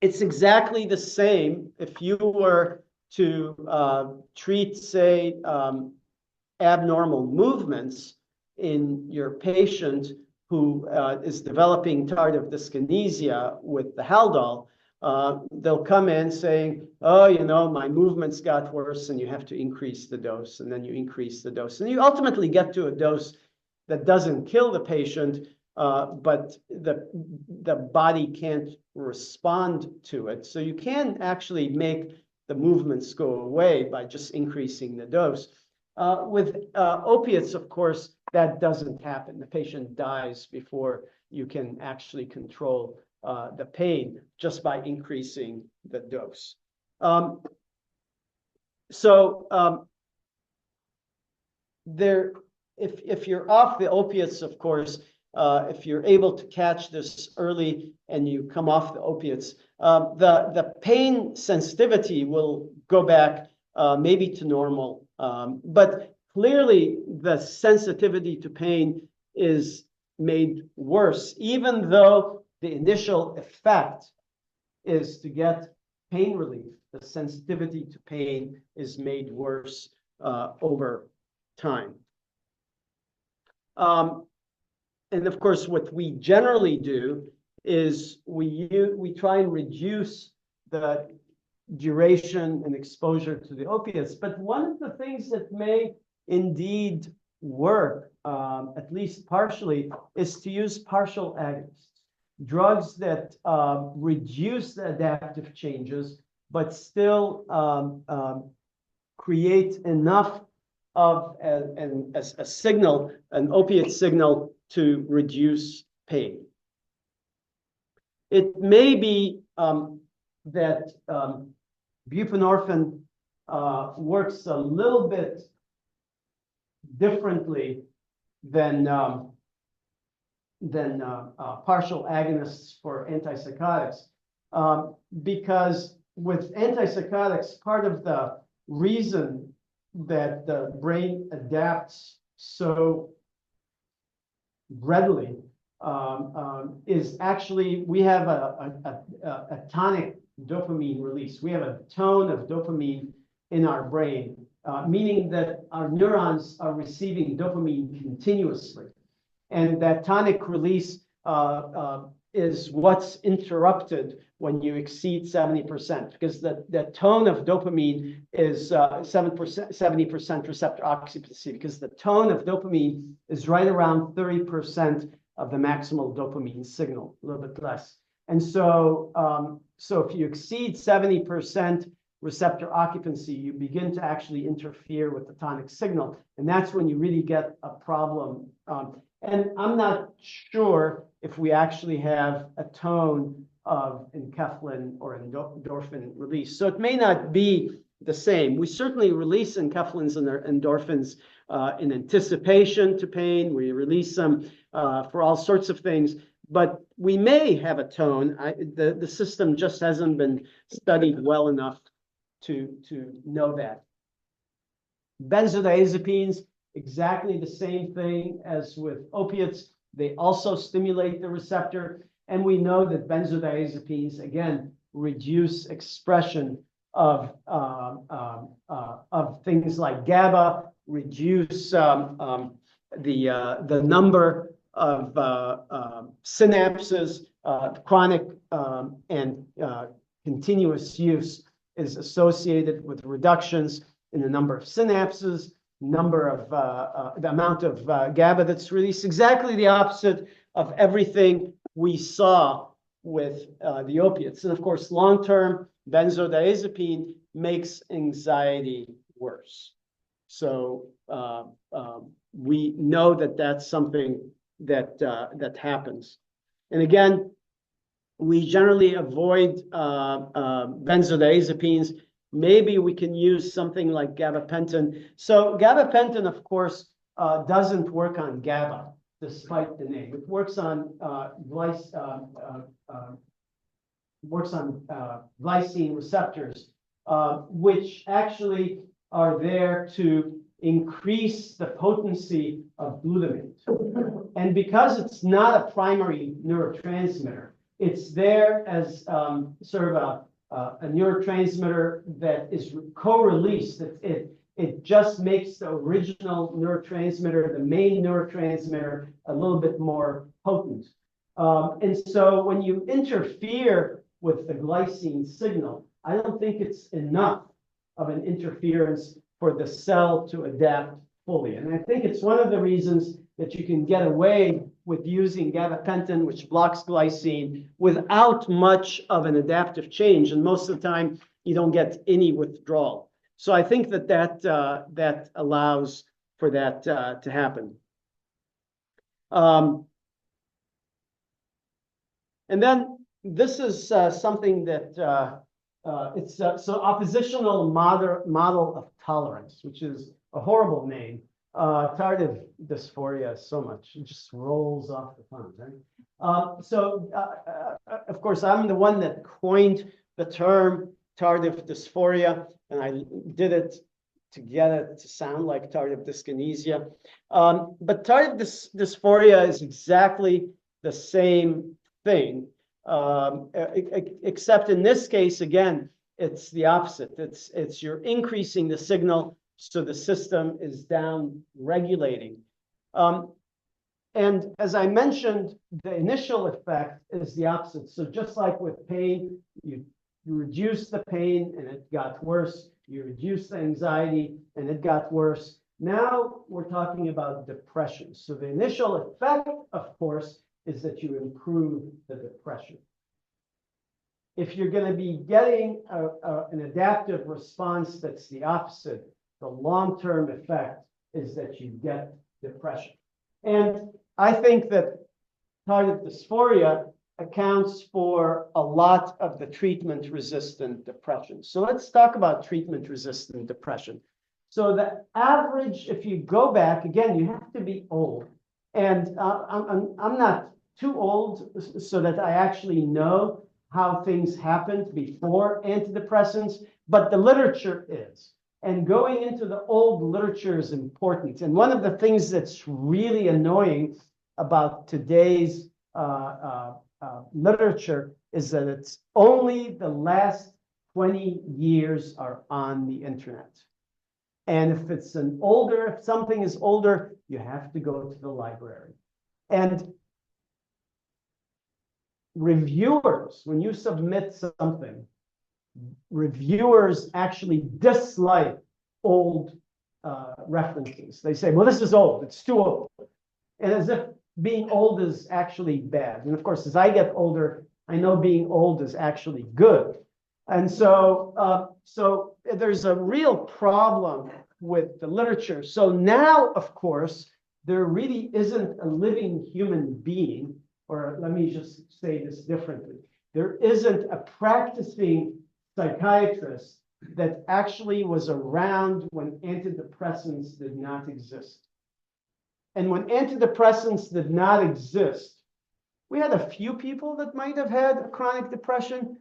it's exactly the same if you were to treat, say, abnormal movements in your patient who is developing tardive dyskinesia with the Haldol. They'll come in saying, oh, you know, my movements got worse, and you have to increase the dose, and then you increase the dose. And you ultimately get to a dose that doesn't kill the patient, but the body can't respond to it. So you can actually make the movements go away by just increasing the dose. With opiates, of course, that doesn't happen. The patient dies before you can actually control the pain just by increasing the dose. If you're off the opiates, of course, if you're able to catch this early and you come off the opiates, the pain sensitivity will go back maybe to normal. But clearly, the sensitivity to pain is made worse, even though the initial effect is to get pain relief. The sensitivity to pain is made worse over time. And of course, what we generally do is we try and reduce the duration and exposure to the opiates. But one of the things that may indeed work, at least partially, is to use partial agonists. Drugs that reduce the adaptive changes, but still create enough of a signal, an opiate signal, to reduce pain. It may be that buprenorphine works a little bit differently than partial agonists for antipsychotics, because with antipsychotics, part of the reason that the brain adapts so readily is actually we have a tonic dopamine release. We have a tone of dopamine in our brain, meaning that our neurons are receiving dopamine continuously. And that tonic release is what's interrupted when you exceed 70%, because the tone of dopamine is 70% receptor occupancy, because the tone of dopamine is right around 30% of the maximal dopamine signal, a little bit less. And so, so if you exceed 70% receptor occupancy, you begin to actually interfere with the tonic signal, and that's when you really get a problem. And I'm not sure if we actually have a tone of enkephalin or endorphin release. So it may not be the same. We certainly release enkephalins and endorphins in anticipation to pain. We release them for all sorts of things, but we may have a tone. The system just hasn't been studied well enough to know that. Benzodiazepines, exactly the same thing as with opiates. They also stimulate the receptor. And we know that benzodiazepines, again, reduce expression of things like GABA, reduce the number of synapses. Chronic and continuous use is associated with reductions in the number of synapses, number of the amount of GABA that's released, exactly the opposite of everything we saw with the opiates. And of course, long-term benzodiazepine makes anxiety worse. So we know that that's something that happens. And again, we generally avoid benzodiazepines. Maybe we can use something like gabapentin. So gabapentin, of course, doesn't work on GABA, despite the name. It works on glycine receptors, which actually are there to increase the potency of glutamate. And because it's not a primary neurotransmitter, it's there as sort of a neurotransmitter that is co-released. It just makes the original neurotransmitter, the main neurotransmitter, a little bit more potent. And so when you interfere with the glycine signal, I don't think it's enough of an interference for the cell to adapt fully. And I think it's one of the reasons that you can get away with using gabapentin, which blocks glycine, without much of an adaptive change. And most of the time, you don't get any withdrawal. So I think that allows for that to happen. And then this is something that it's so oppositional model of tolerance, which is a horrible name. Tardive dysphoria so much, it just rolls off the tongue, right? So of course, I'm the one that coined the term tardive dysphoria, and I did it to get it to sound like tardive dyskinesia. But tardive dysphoria is exactly the same thing, except in this case, again, it's the opposite. It's you're increasing the signal, so the system is down regulating. And as I mentioned, the initial effect is the opposite. So just like with pain, you reduce the pain and it got worse. You reduce the anxiety and it got worse. Now we're talking about depression. So the initial effect, of course, is that you improve the depression. If you're going to be getting an adaptive response that's the opposite, the long-term effect is that you get depression. And I think that tardive dysphoria accounts for a lot of the treatment-resistant depression. So let's talk about treatment-resistant depression. So the average, if you go back, again, you have to be old. And I'm not too old so that I actually know how things happened before antidepressants, but the literature is. And going into the old literature is important. And one of the things that's really annoying about today's literature is that it's only the last 20 years are on the internet. And if something is older, you have to go to the library. And reviewers, when you submit something, reviewers actually dislike old references. They say, well, this is old, it's too old. And as if being old is actually bad. And of course, as I get older, I know being old is actually good. And so, so there's a real problem with the literature. So now, of course, there really isn't a living human being, or let me just say this differently. There isn't a practicing psychiatrist that actually was around when antidepressants did not exist. And when antidepressants did not exist, we had a few people that might have had chronic depression,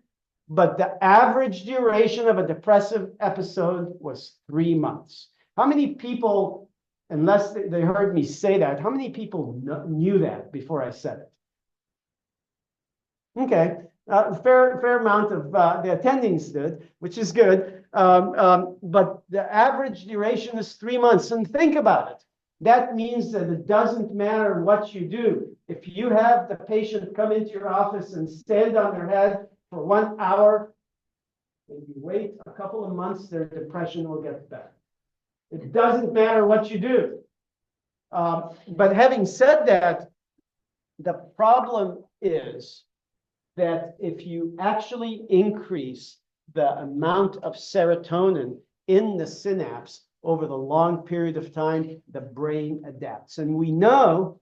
but the average duration of a depressive episode was 3 months. How many people, unless they heard me say that, how many people knew that before I said it? Okay, fair amount of the attendings did, which is good. But the average duration is 3 months. And think about it. That means that it doesn't matter what you do. If you have the patient come into your office and stand on their head for 1 hour, if you wait a couple of months, their depression will get better. It doesn't matter what you do. But having said that, the problem is that if you actually increase the amount of serotonin in the synapse over the long period of time, the brain adapts. And we know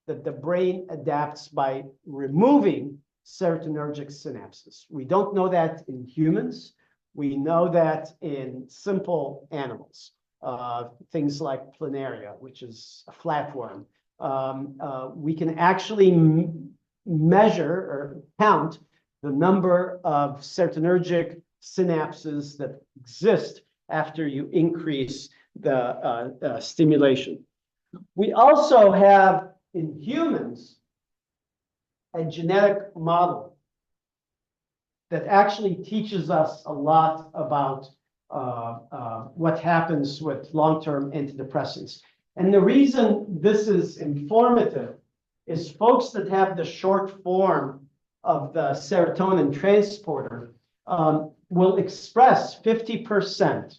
that the brain adapts by removing serotonergic synapses. We don't know that in humans. We know that in simple animals, things like planaria, which is a flatworm. We can actually measure or count the number of serotonergic synapses that exist after you increase the stimulation. We also have in humans a genetic model that actually teaches us a lot about what happens with long-term antidepressants. And the reason this is informative is folks that have the short form of the serotonin transporter will express 50%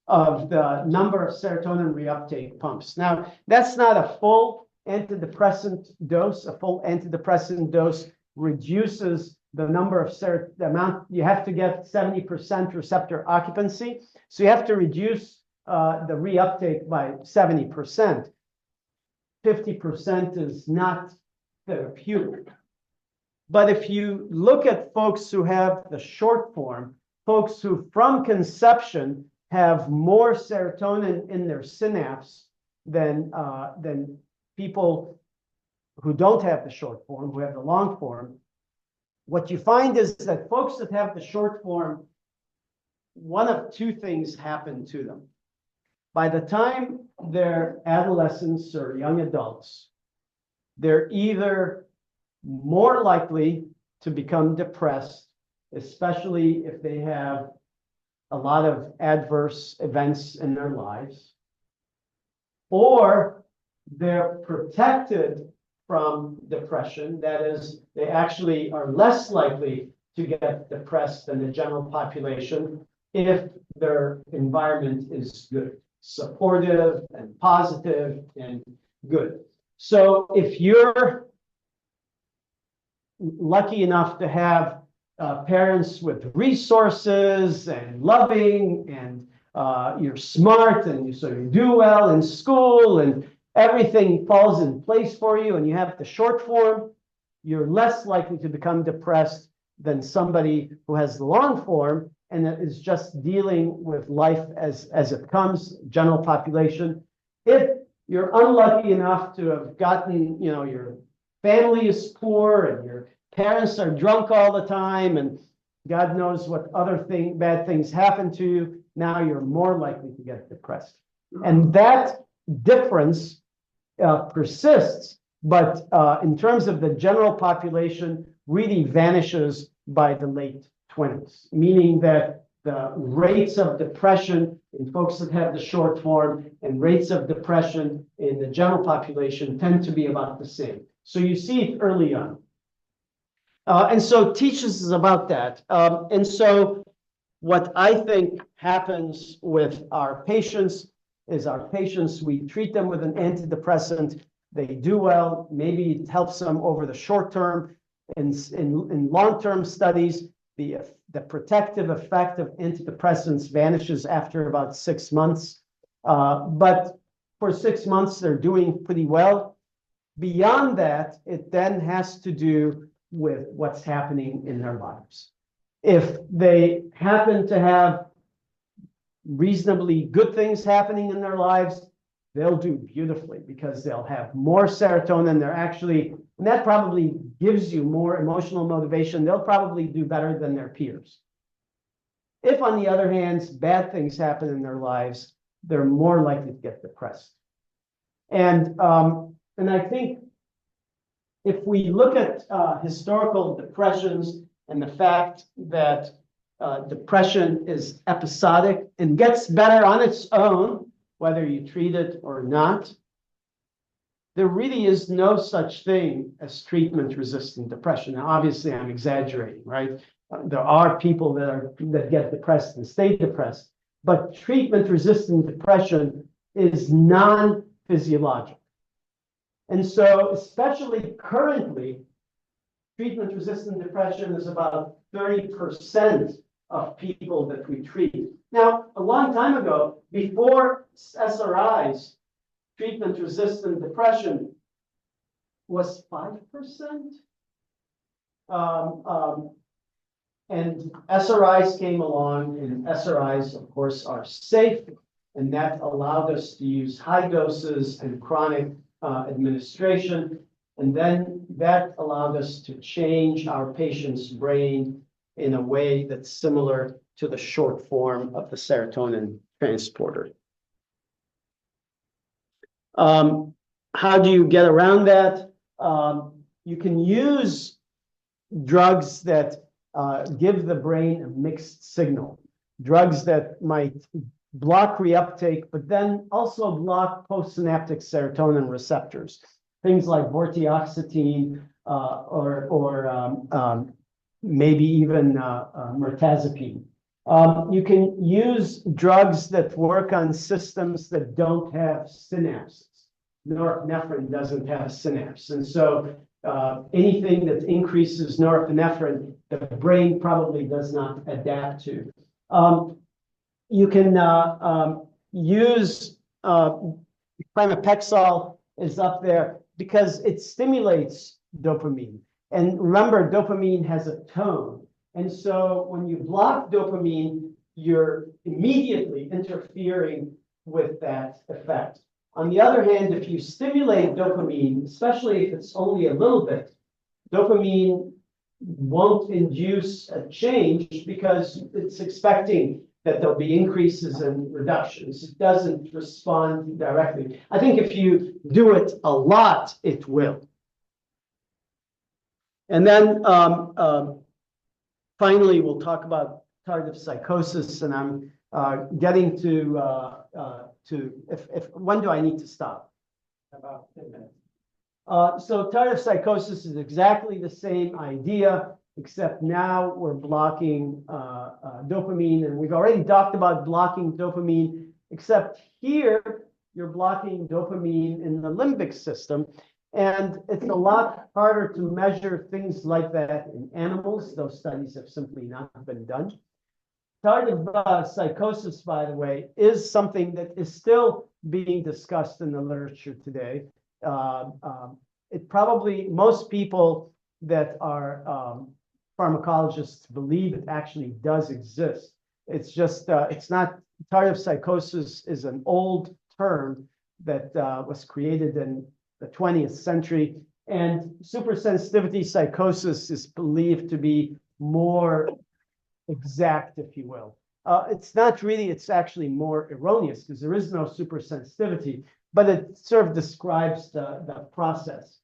of the number of serotonin reuptake pumps. Now, that's not a full antidepressant dose. A full antidepressant dose reduces the number of the amount. You have to get 70% receptor occupancy. So you have to reduce the reuptake by 70%. 50% is not therapeutic. But if you look at folks who have the short form, folks who from conception have more serotonin in their synapse than people who don't have the short form, who have the long form, what you find is that folks that have the short form, one of two things happen to them. By the time they're adolescents or young adults, they're either more likely to become depressed, especially if they have a lot of adverse events in their lives, or they're protected from depression. That is, they actually are less likely to get depressed than the general population if their environment is good, supportive and positive and good. So if you're lucky enough to have parents with resources and loving, and you're smart, and so you do well in school, and everything falls in place for you, and you have the short form, you're less likely to become depressed than somebody who has the long form and is just dealing with life as it comes, general population. If you're unlucky enough to have gotten, your family is poor and your parents are drunk all the time and God knows what other bad things happen to you, now you're more likely to get depressed. And that difference persists, but in terms of the general population, really vanishes by the late 20s, meaning that the rates of depression in folks that have the short form and rates of depression in the general population tend to be about the same. So you see it early on. And so teaches us about that. And so what I think happens with our patients is we treat them with an antidepressant, they do well, maybe it helps them over the short term. In long-term studies, the protective effect of antidepressants vanishes after about 6 months. But for 6 months, they're doing pretty well. Beyond that, it then has to do with what's happening in their lives. If they happen to have reasonably good things happening in their lives, they'll do beautifully because they'll have more serotonin. And that probably gives you more emotional motivation. They'll probably do better than their peers. If, on the other hand, bad things happen in their lives, they're more likely to get depressed. And I think if we look at historical depressions and the fact that depression is episodic and gets better on its own, whether you treat it or not, there really is no such thing as treatment-resistant depression. Now, obviously, I'm exaggerating, right? There are people that get depressed and stay depressed, but treatment-resistant depression is non-physiologic. And so, especially currently, treatment-resistant depression is about 30% of people that we treat. Now, a long time ago, before SRIs, treatment-resistant depression was 5%. And SRIs came along, and SRIs, of course, are safe, and that allowed us to use high doses and chronic administration. And then that allowed us to change our patient's brain in a way that's similar to the short form of the serotonin transporter. How do you get around that? You can use drugs that give the brain a mixed signal. Drugs that might block reuptake, but then also block postsynaptic serotonin receptors. Things like vortioxetine or maybe even mirtazapine. You can use drugs that work on systems that don't have synapses. Norepinephrine doesn't have a synapse. And so anything that increases norepinephrine, the brain probably does not adapt to. You can use pramipexole is up there because it stimulates dopamine. And remember, dopamine has a tone. And so when you block dopamine, you're immediately interfering with that effect. On the other hand, if you stimulate dopamine, especially if it's only a little bit, dopamine won't induce a change because it's expecting that there'll be increases and reductions. It doesn't respond directly. I think if you do it a lot, it will. And then finally, we'll talk about tardive psychosis, and I'm getting to when do I need to stop? About 10 minutes. So tardive psychosis is exactly the same idea, except now we're blocking dopamine, and we've already talked about blocking dopamine, except here you're blocking dopamine in the limbic system. And it's a lot harder to measure things like that in animals. Those studies have simply not been done. Tardive psychosis, by the way, is something that is still being discussed in the literature today. Most people that are pharmacologists believe it actually does exist. It's just, it's not, tardive psychosis is an old term that was created in the 20th century, and supersensitivity psychosis is believed to be more exact, if you will. It's not really, it's actually more erroneous because there is no supersensitivity, but it sort of describes the process.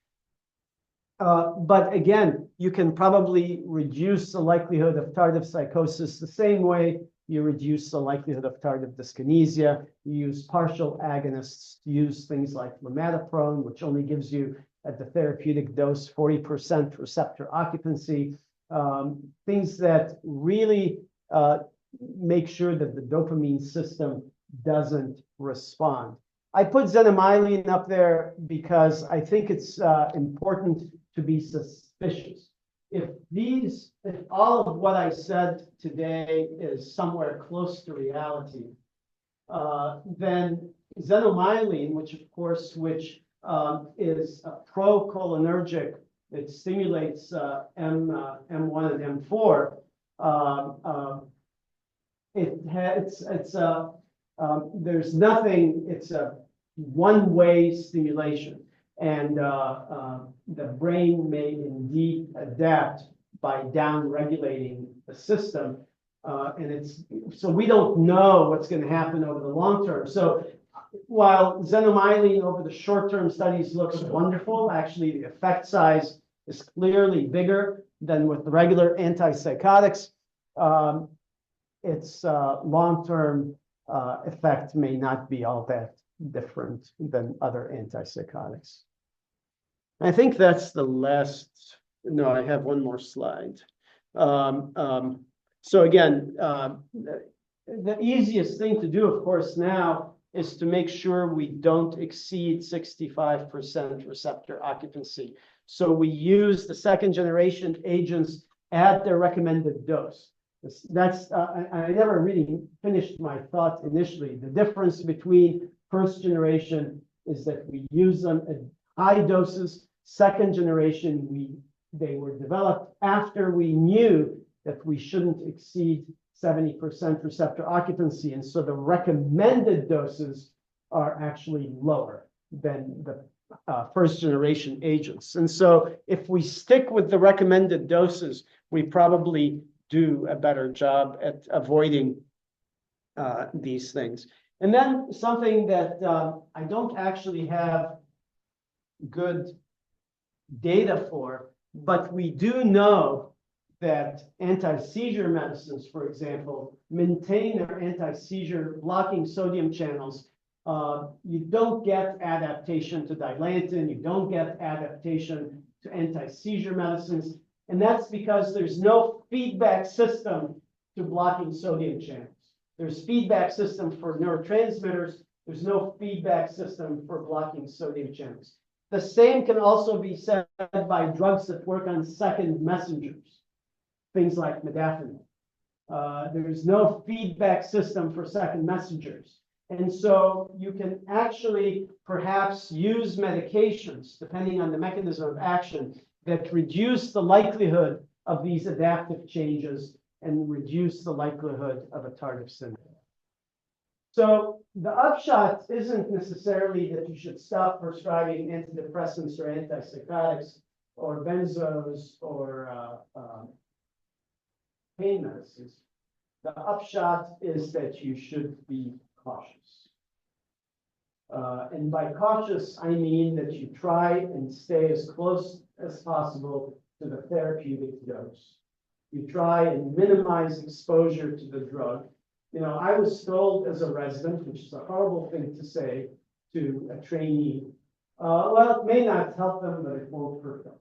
But again, you can probably reduce the likelihood of tardive psychosis the same way you reduce the likelihood of tardive dyskinesia. You use partial agonists, you use things like lamatoprone, which only gives you at the therapeutic dose 40% receptor occupancy, things that really make sure that the dopamine system doesn't respond. I put xenomyline up there because I think it's important to be suspicious. If all of what I said today is somewhere close to reality, then xenomyline, which of course, is a procholinergic, it stimulates M1 and M4. There's nothing. It's a one-way stimulation, and the brain may indeed adapt by down-regulating the system, so we don't know what's going to happen over the long term. So while xenomyline over the short-term studies looks wonderful, actually the effect size is clearly bigger than with the regular antipsychotics. Its long-term effect may not be all that different than other antipsychotics. I think that's the last. No, I have one more slide. So again, the easiest thing to do, of course, now is to make sure we don't exceed 65% receptor occupancy. So we use the second generation agents at their recommended dose. I never really finished my thought initially. The difference between first generation is that we use them at high doses. Second generation, they were developed after we knew that we shouldn't exceed 70% receptor occupancy. And so the recommended doses are actually lower than the first generation agents. And so if we stick with the recommended doses, we probably do a better job at avoiding these things. And then something that I don't actually have good data for, but we do know that anti-seizure medicines, for example, maintain their anti-seizure blocking sodium channels. You don't get adaptation to Dilantin, you don't get adaptation to anti-seizure medicines, and that's because there's no feedback system to blocking sodium channels. There's feedback system for neurotransmitters, there's no feedback system for blocking sodium channels. The same can also be said by drugs that work on second messengers, things like modafinil. There's no feedback system for second messengers. And so you can actually perhaps use medications, depending on the mechanism of action, that reduce the likelihood of these adaptive changes and reduce the likelihood of a tardive syndrome. So the upshot isn't necessarily that you should stop prescribing antidepressants or antipsychotics or benzos or pain medicines. The upshot is that you should be cautious. And by cautious, I mean that you try and stay as close as possible to the therapeutic dose. You try and minimize exposure to the drug. You know, I was told as a resident, which is a horrible thing to say to a trainee, well, it may not help them, but it won't hurt them.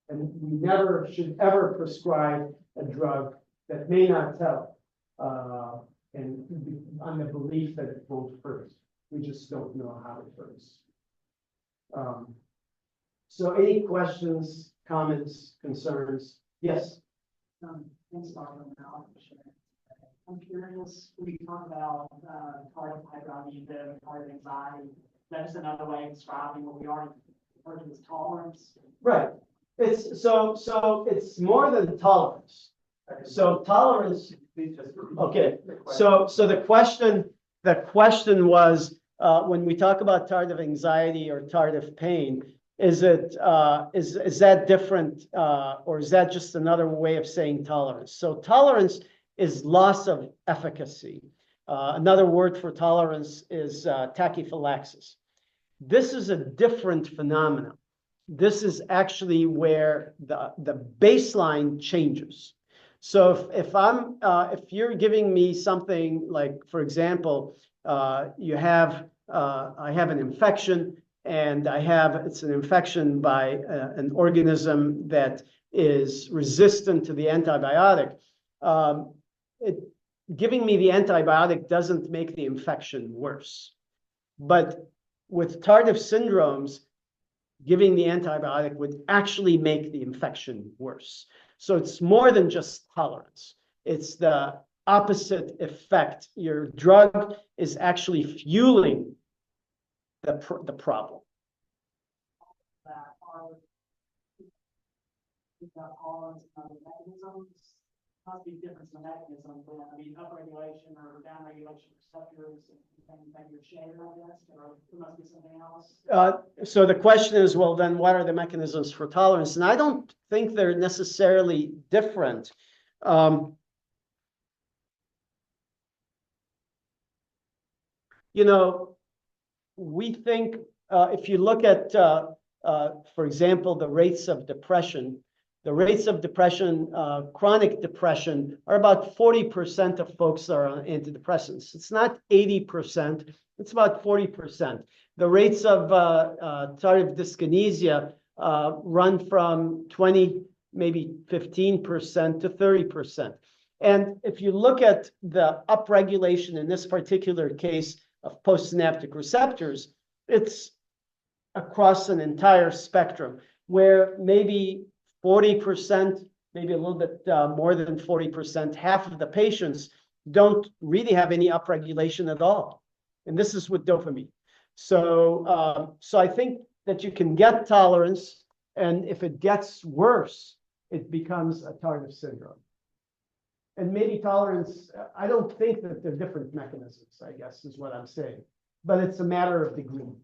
And we never should ever prescribe a drug that may not help, and on the belief that it won't hurt. We just don't know how it hurts. So any questions, comments, concerns? Yes? Thanks, Dr. Mallakh. I'm curious, when you talk about tardive hyperactivity, tardive anxiety, that's another way of describing what we already referred to as tolerance. Right. It's so it's more than tolerance. So tolerance. Okay. So the question was when we talk about tardive anxiety or tardive pain, is that different or is that just another way of saying tolerance? So tolerance is loss of efficacy. Another word for tolerance is tachyphylaxis. This is a different phenomenon. This is actually where the baseline changes. So if you're giving me something like, for example, I have an infection, and it's an infection by an organism that is resistant to the antibiotic. Giving me the antibiotic doesn't make the infection worse. But with tardive syndromes, giving the antibiotic would actually make the infection worse. So it's more than just tolerance. It's the opposite effect. Your drug is actually fueling the problem. That are tolerance and other mechanisms must be different than mechanisms. I mean, upregulation or downregulation receptors and your share, I guess, or there must be something else. So the question is, well, then what are the mechanisms for tolerance? And I don't think they're necessarily different. You know, we think if you look at, for example, the rates of depression, chronic depression, are about 40% of folks that are on antidepressants. It's not 80%, it's about 40%. The rates of tardive dyskinesia run from 20, maybe 15% to 30%. And if you look at the upregulation in this particular case of postsynaptic receptors, it's across an entire spectrum where maybe 40%, maybe a little bit more than 40%, half of the patients don't really have any upregulation at all. And this is with dopamine. So, so I think that you can get tolerance, and if it gets worse, it becomes a tardive syndrome. And maybe tolerance, I don't think that they're different mechanisms, I guess, is what I'm saying. But it's a matter of degree.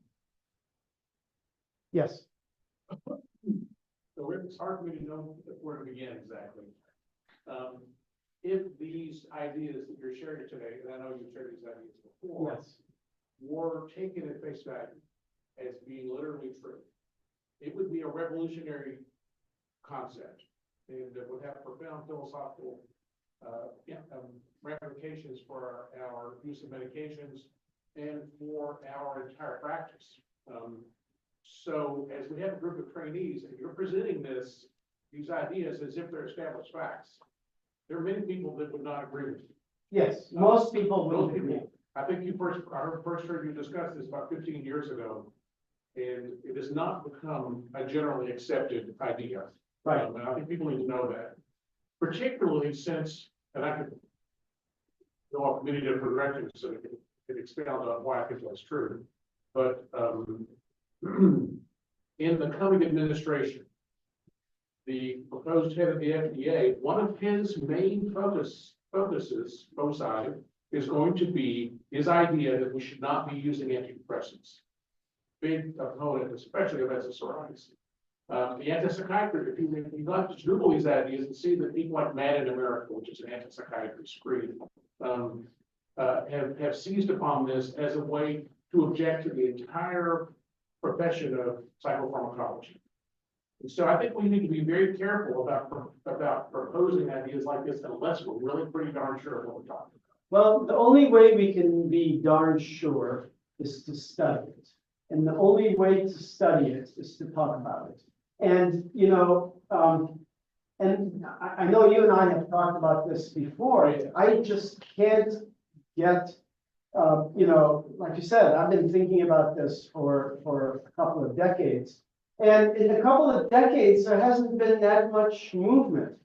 Yes. So it's hard for me to know where to begin exactly. If these ideas that you're sharing today, and I know you've shared these ideas before, Yes. were taken at face value as being literally true, it would be a revolutionary concept, and it would have profound philosophical ramifications for our use of medications and for our entire practice. So as we have a group of trainees, and you're presenting these ideas as if they're established facts, there are many people that would not agree with you. Yes, most people will Most agree. people, I think I first heard you discuss this about 15 years ago, and it has not become a generally accepted idea. Right. And I think people need to know that, particularly since, and I could go off many different directions so I can expound on why I think that's true. But in the coming administration, the proposed head of the FDA, one of his main focuses, foci, is going to be his idea that we should not be using antidepressants. Big opponent, especially of SSRIs. The antipsychiatry, if you not just Google these ideas and see that people like Mad in America, which is an antipsychiatry screen, have seized upon this as a way to object to the entire profession of psychopharmacology. And so I think we need to be very careful about proposing ideas like this unless we're really pretty darn sure of what we're talking about. Well, the only way we can be darn sure is to study it. And the only way to study it is to talk about it. And, you know, and I know you and I have talked about this before. I just can't get, you know, like you said, I've been thinking about this for a couple of decades. And in a couple of decades, there hasn't been that much movement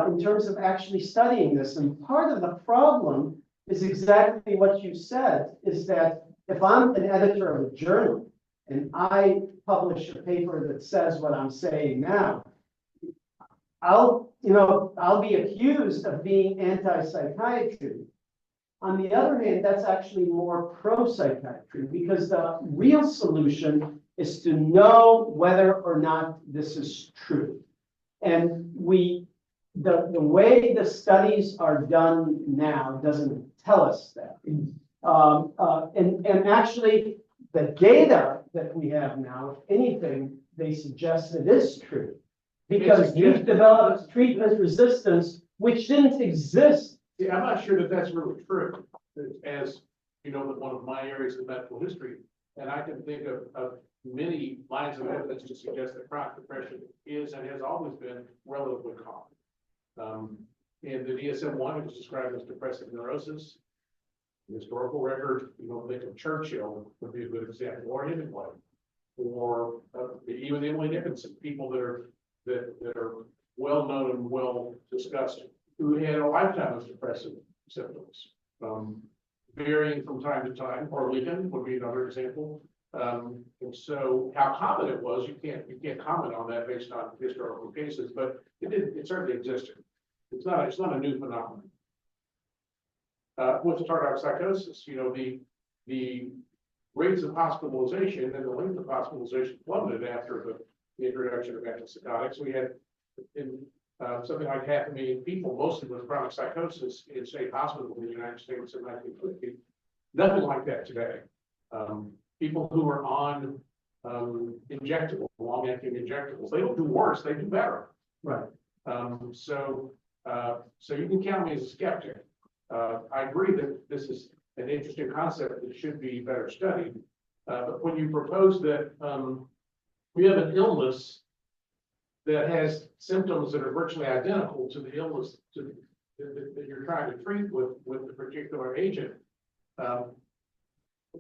in terms of actually studying this. And part of the problem is exactly what you said, is that if I'm an editor of a journal and I publish a paper that says what I'm saying now, I'll be accused of being anti-psychiatry. On the other hand, that's actually more pro-psychiatry, because the real solution is to know whether or not this is true. And we the way the studies are done now doesn't tell us that. And actually, the data that we have now, if anything, they suggest it is true. Because we've developed treatment resistance, which didn't exist. Yeah, I'm not sure that that's really true, as you know, one of my areas of medical history. And I can think of many lines of evidence to suggest that chronic depression is and has always been relatively common. In the DSM-1, it was described as depressive neurosis. The historical record, think of Churchill would be a good example, or Hemingway, or even Emily Dickinson, people that are well known and well discussed, who had a lifetime of depressive symptoms, varying from time to time. Or Lincoln would be another example. And so, how common it was, you can't comment on that based on historical cases, but it certainly existed. It's not a new phenomenon. With tardive psychosis, the rates of hospitalization and the length of hospitalization plummeted after the introduction of antipsychotics. We had something like 500,000 people, mostly with chronic psychosis, in state hospitals in the United States in 1950. Nothing like that today. People who are on injectable, long-acting injectables, they don't do worse, they do better. Right. So you can count me as a skeptic. I agree that this is an interesting concept that should be better studied. But when you propose that we have an illness that has symptoms that are virtually identical to the illness that you're trying to treat with the particular agent,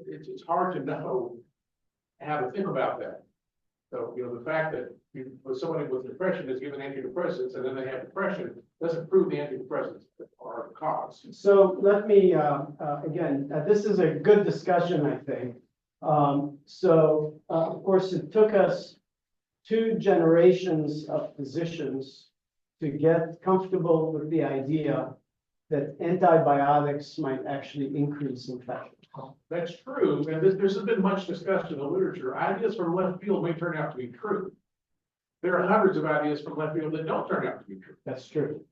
it's hard to know how to think about that. So, the fact that somebody with depression is given antidepressants and then they have depression doesn't prove the antidepressants are the cause. So let me, again, this is a good discussion, I think. Of course, it took us 2 generations of physicians to get comfortable with the idea that antibiotics might actually increase infection. That's true, and there's been much discussion in the literature. Ideas from left field may turn out to be true. There are hundreds of ideas from left field that don't turn out to be true. That's true.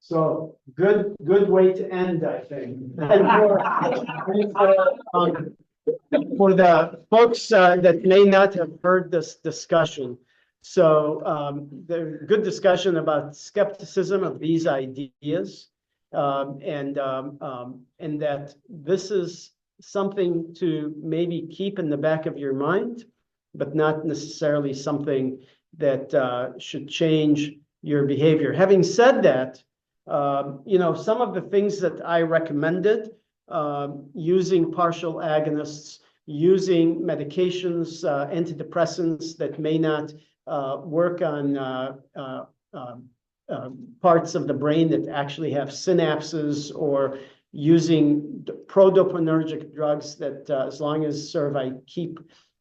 So good way to end, I think. And for the folks that may not have heard this discussion, so the good discussion about skepticism of these ideas, and that this is something to maybe keep in the back of your mind, but not necessarily something that should change your behavior. Having said that, some of the things that I recommended, using partial agonists, using medications, antidepressants that may not work on parts of the brain that actually have synapses, or using pro-dopaminergic drugs that, as long as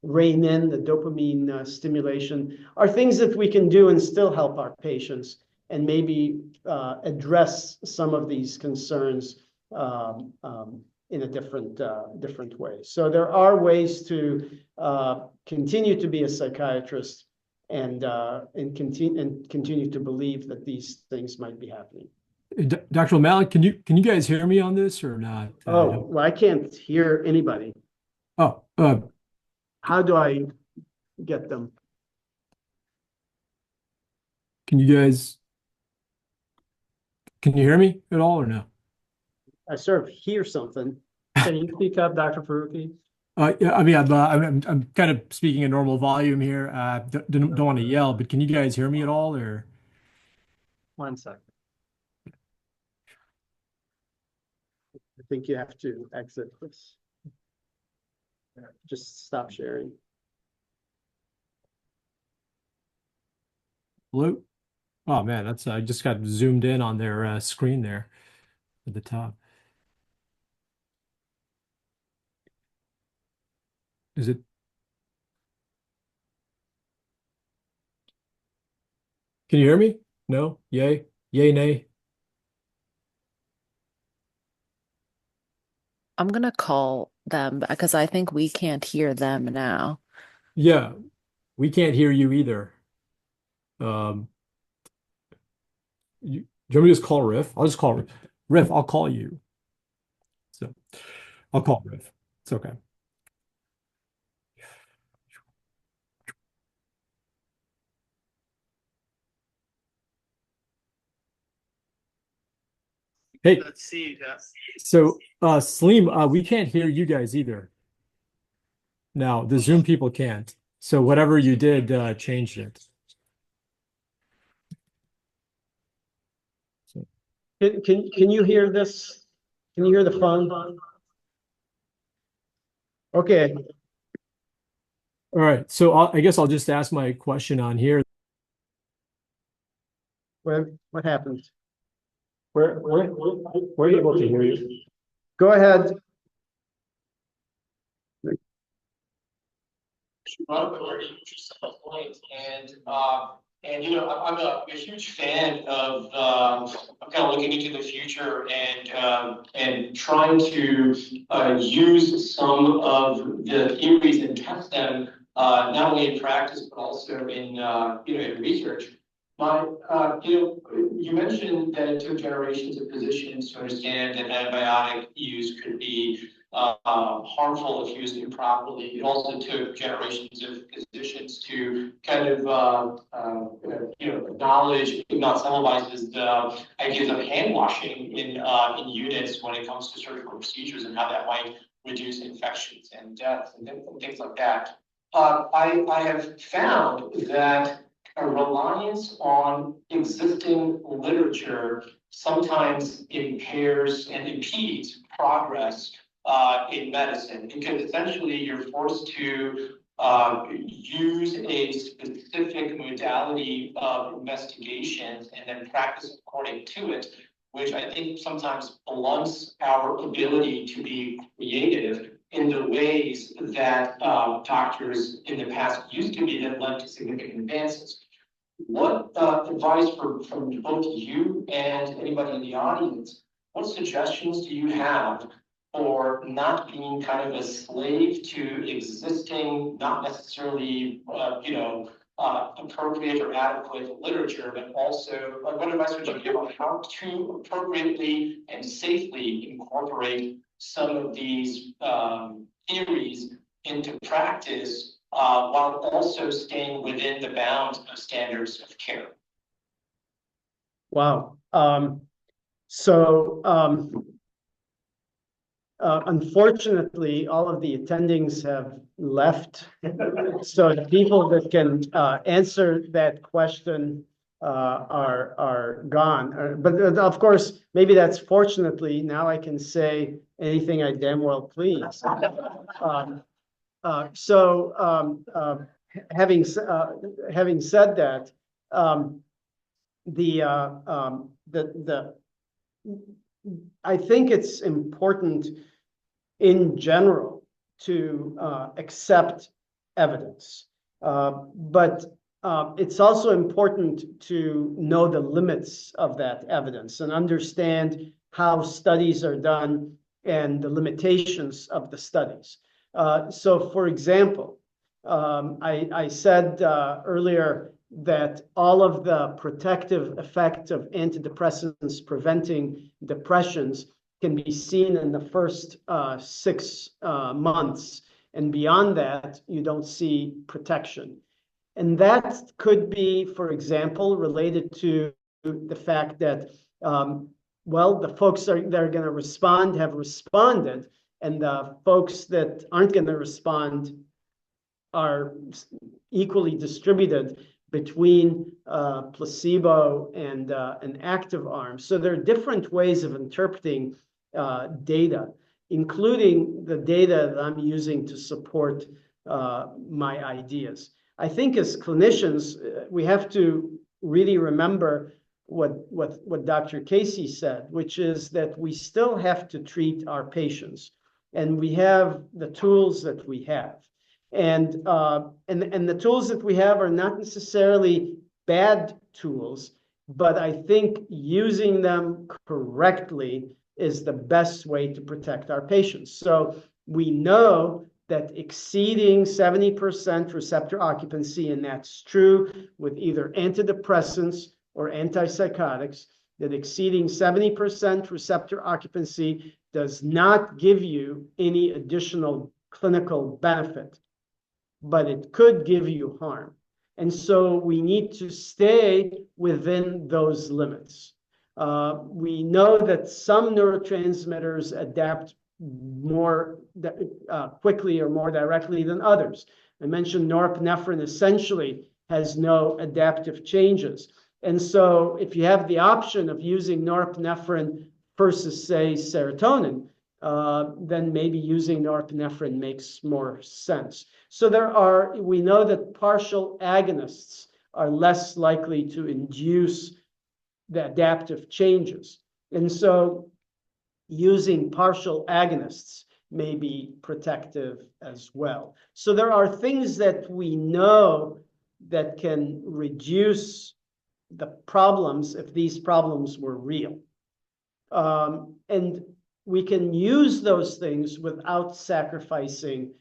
rein in the dopamine stimulation, are things that we can do and still help our patients and maybe address some of these concerns in a different way. So there are ways to continue to be a psychiatrist and continue to believe that these things might be happening. Dr. El-Mallakh, can you guys hear me on this or not? Well, I can't hear anybody. Oh, How do I get them? can you hear me at all or no? I sort of hear something. Can you speak up, Dr. Faruqi? Yeah, I mean, I'm kind of speaking a normal volume here. Don't want to yell, but can you guys hear me at all or? 1 second. I think you have to exit this. Just stop sharing. Hello? Oh man, I just got zoomed in on their screen there at the top. Is it? Can you hear me? No? Yay? Yay, nay? I'm gonna call them because I think we can't hear them now. Yeah. We can't hear you either. Do you want me to just call Riff? I'll just call Riff. Riff, I'll call you. So I'll call Riff. It's okay. Hey, Let's see. so Salim, we can't hear you guys either. Now, the Zoom people can't. So whatever you did changed it. Can you hear this? Can you hear the phone? Okay, All right. So I guess I'll just ask my question on here. what happened? We're able to hear you. Go ahead. And you know, I'm a huge fan of kind of looking into the future and trying to use some of the theories and test them not only in practice but also in in research. You mentioned that it took generations of physicians to understand that antibiotic use could be harmful if used improperly. It also took generations of physicians to kind of acknowledge, if not summarizes, the ideas of hand washing in units when it comes to surgical procedures and how that might reduce infections and deaths and things like that. I have found that a reliance on existing literature sometimes impairs and impedes progress in medicine, because essentially you're forced to use a specific modality of investigations and then practice according to it, which I think sometimes blunts our ability to be creative in the ways that doctors in the past used to be, that led to significant advances. What advice from both you and anybody in the audience, what suggestions do you have for not being kind of a slave to existing, not necessarily, appropriate or adequate literature, but also what advice would you give on how to appropriately and safely incorporate some of these theories into practice while also staying within the bounds of standards of care? Wow. Unfortunately, all of the attendings have left. So the people that can answer that question are gone. But of course, maybe that's fortunately, now I can say anything I damn well please. Having said that, I think it's important in general to accept evidence, but it's also important to know the limits of that evidence and understand how studies are done and the limitations of the studies. So, for example, I said earlier that all of the protective effect of antidepressants preventing depressions can be seen in the first 6 months. And beyond that, you don't see protection. And that could be, for example, related to the fact that, the folks that are going to respond have responded, and the folks that aren't going to respond are equally distributed between placebo and an active arm. So there are different ways of interpreting data, including the data that I'm using to support my ideas. I think as clinicians, we have to really remember what Dr. Casey said, which is that we still have to treat our patients, and we have the tools that we have. And the tools that we have are not necessarily bad tools, but I think using them correctly is the best way to protect our patients. So we know that exceeding 70% receptor occupancy, and that's true with either antidepressants or antipsychotics, that exceeding 70% receptor occupancy does not give you any additional clinical benefit, but it could give you harm. And so we need to stay within those limits. We know that some neurotransmitters adapt more quickly or more directly than others. I mentioned norepinephrine essentially has no adaptive changes. And so if you have the option of using norepinephrine versus, say, serotonin, then maybe using norepinephrine makes more sense. So we know that partial agonists are less likely to induce the adaptive changes. And so using partial agonists may be protective as well. So there are things that we know that can reduce the problems if these problems were real. And we can use those things without sacrificing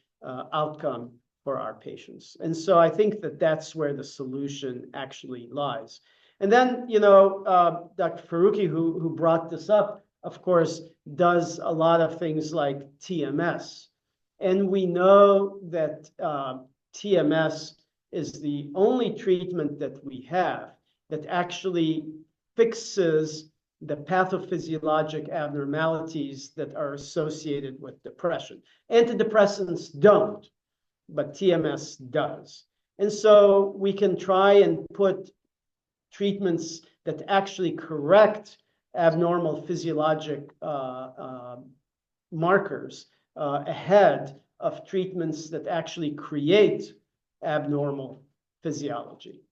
outcome for our patients. And so I think that that's where the solution actually lies. And then, Dr. Faruqi, who brought this up, of course, does a lot of things like TMS. And we know that TMS is the only treatment that we have that actually fixes the pathophysiologic abnormalities that are associated with depression. Antidepressants don't, but TMS does. And so we can try and put treatments that actually correct abnormal physiologic markers ahead of treatments that actually create abnormal physiology.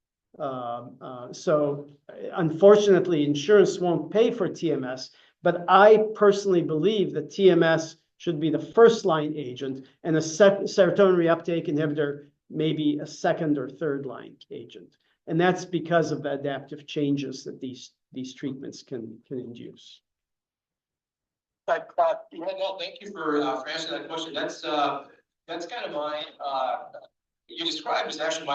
So unfortunately, insurance won't pay for TMS, but I personally believe that TMS should be the first line agent and a serotonin reuptake inhibitor maybe a second or third line agent. And that's because of the adaptive changes that these treatments can induce. Yeah, no, thank you for answering that question. That's kind of my, you described as actually my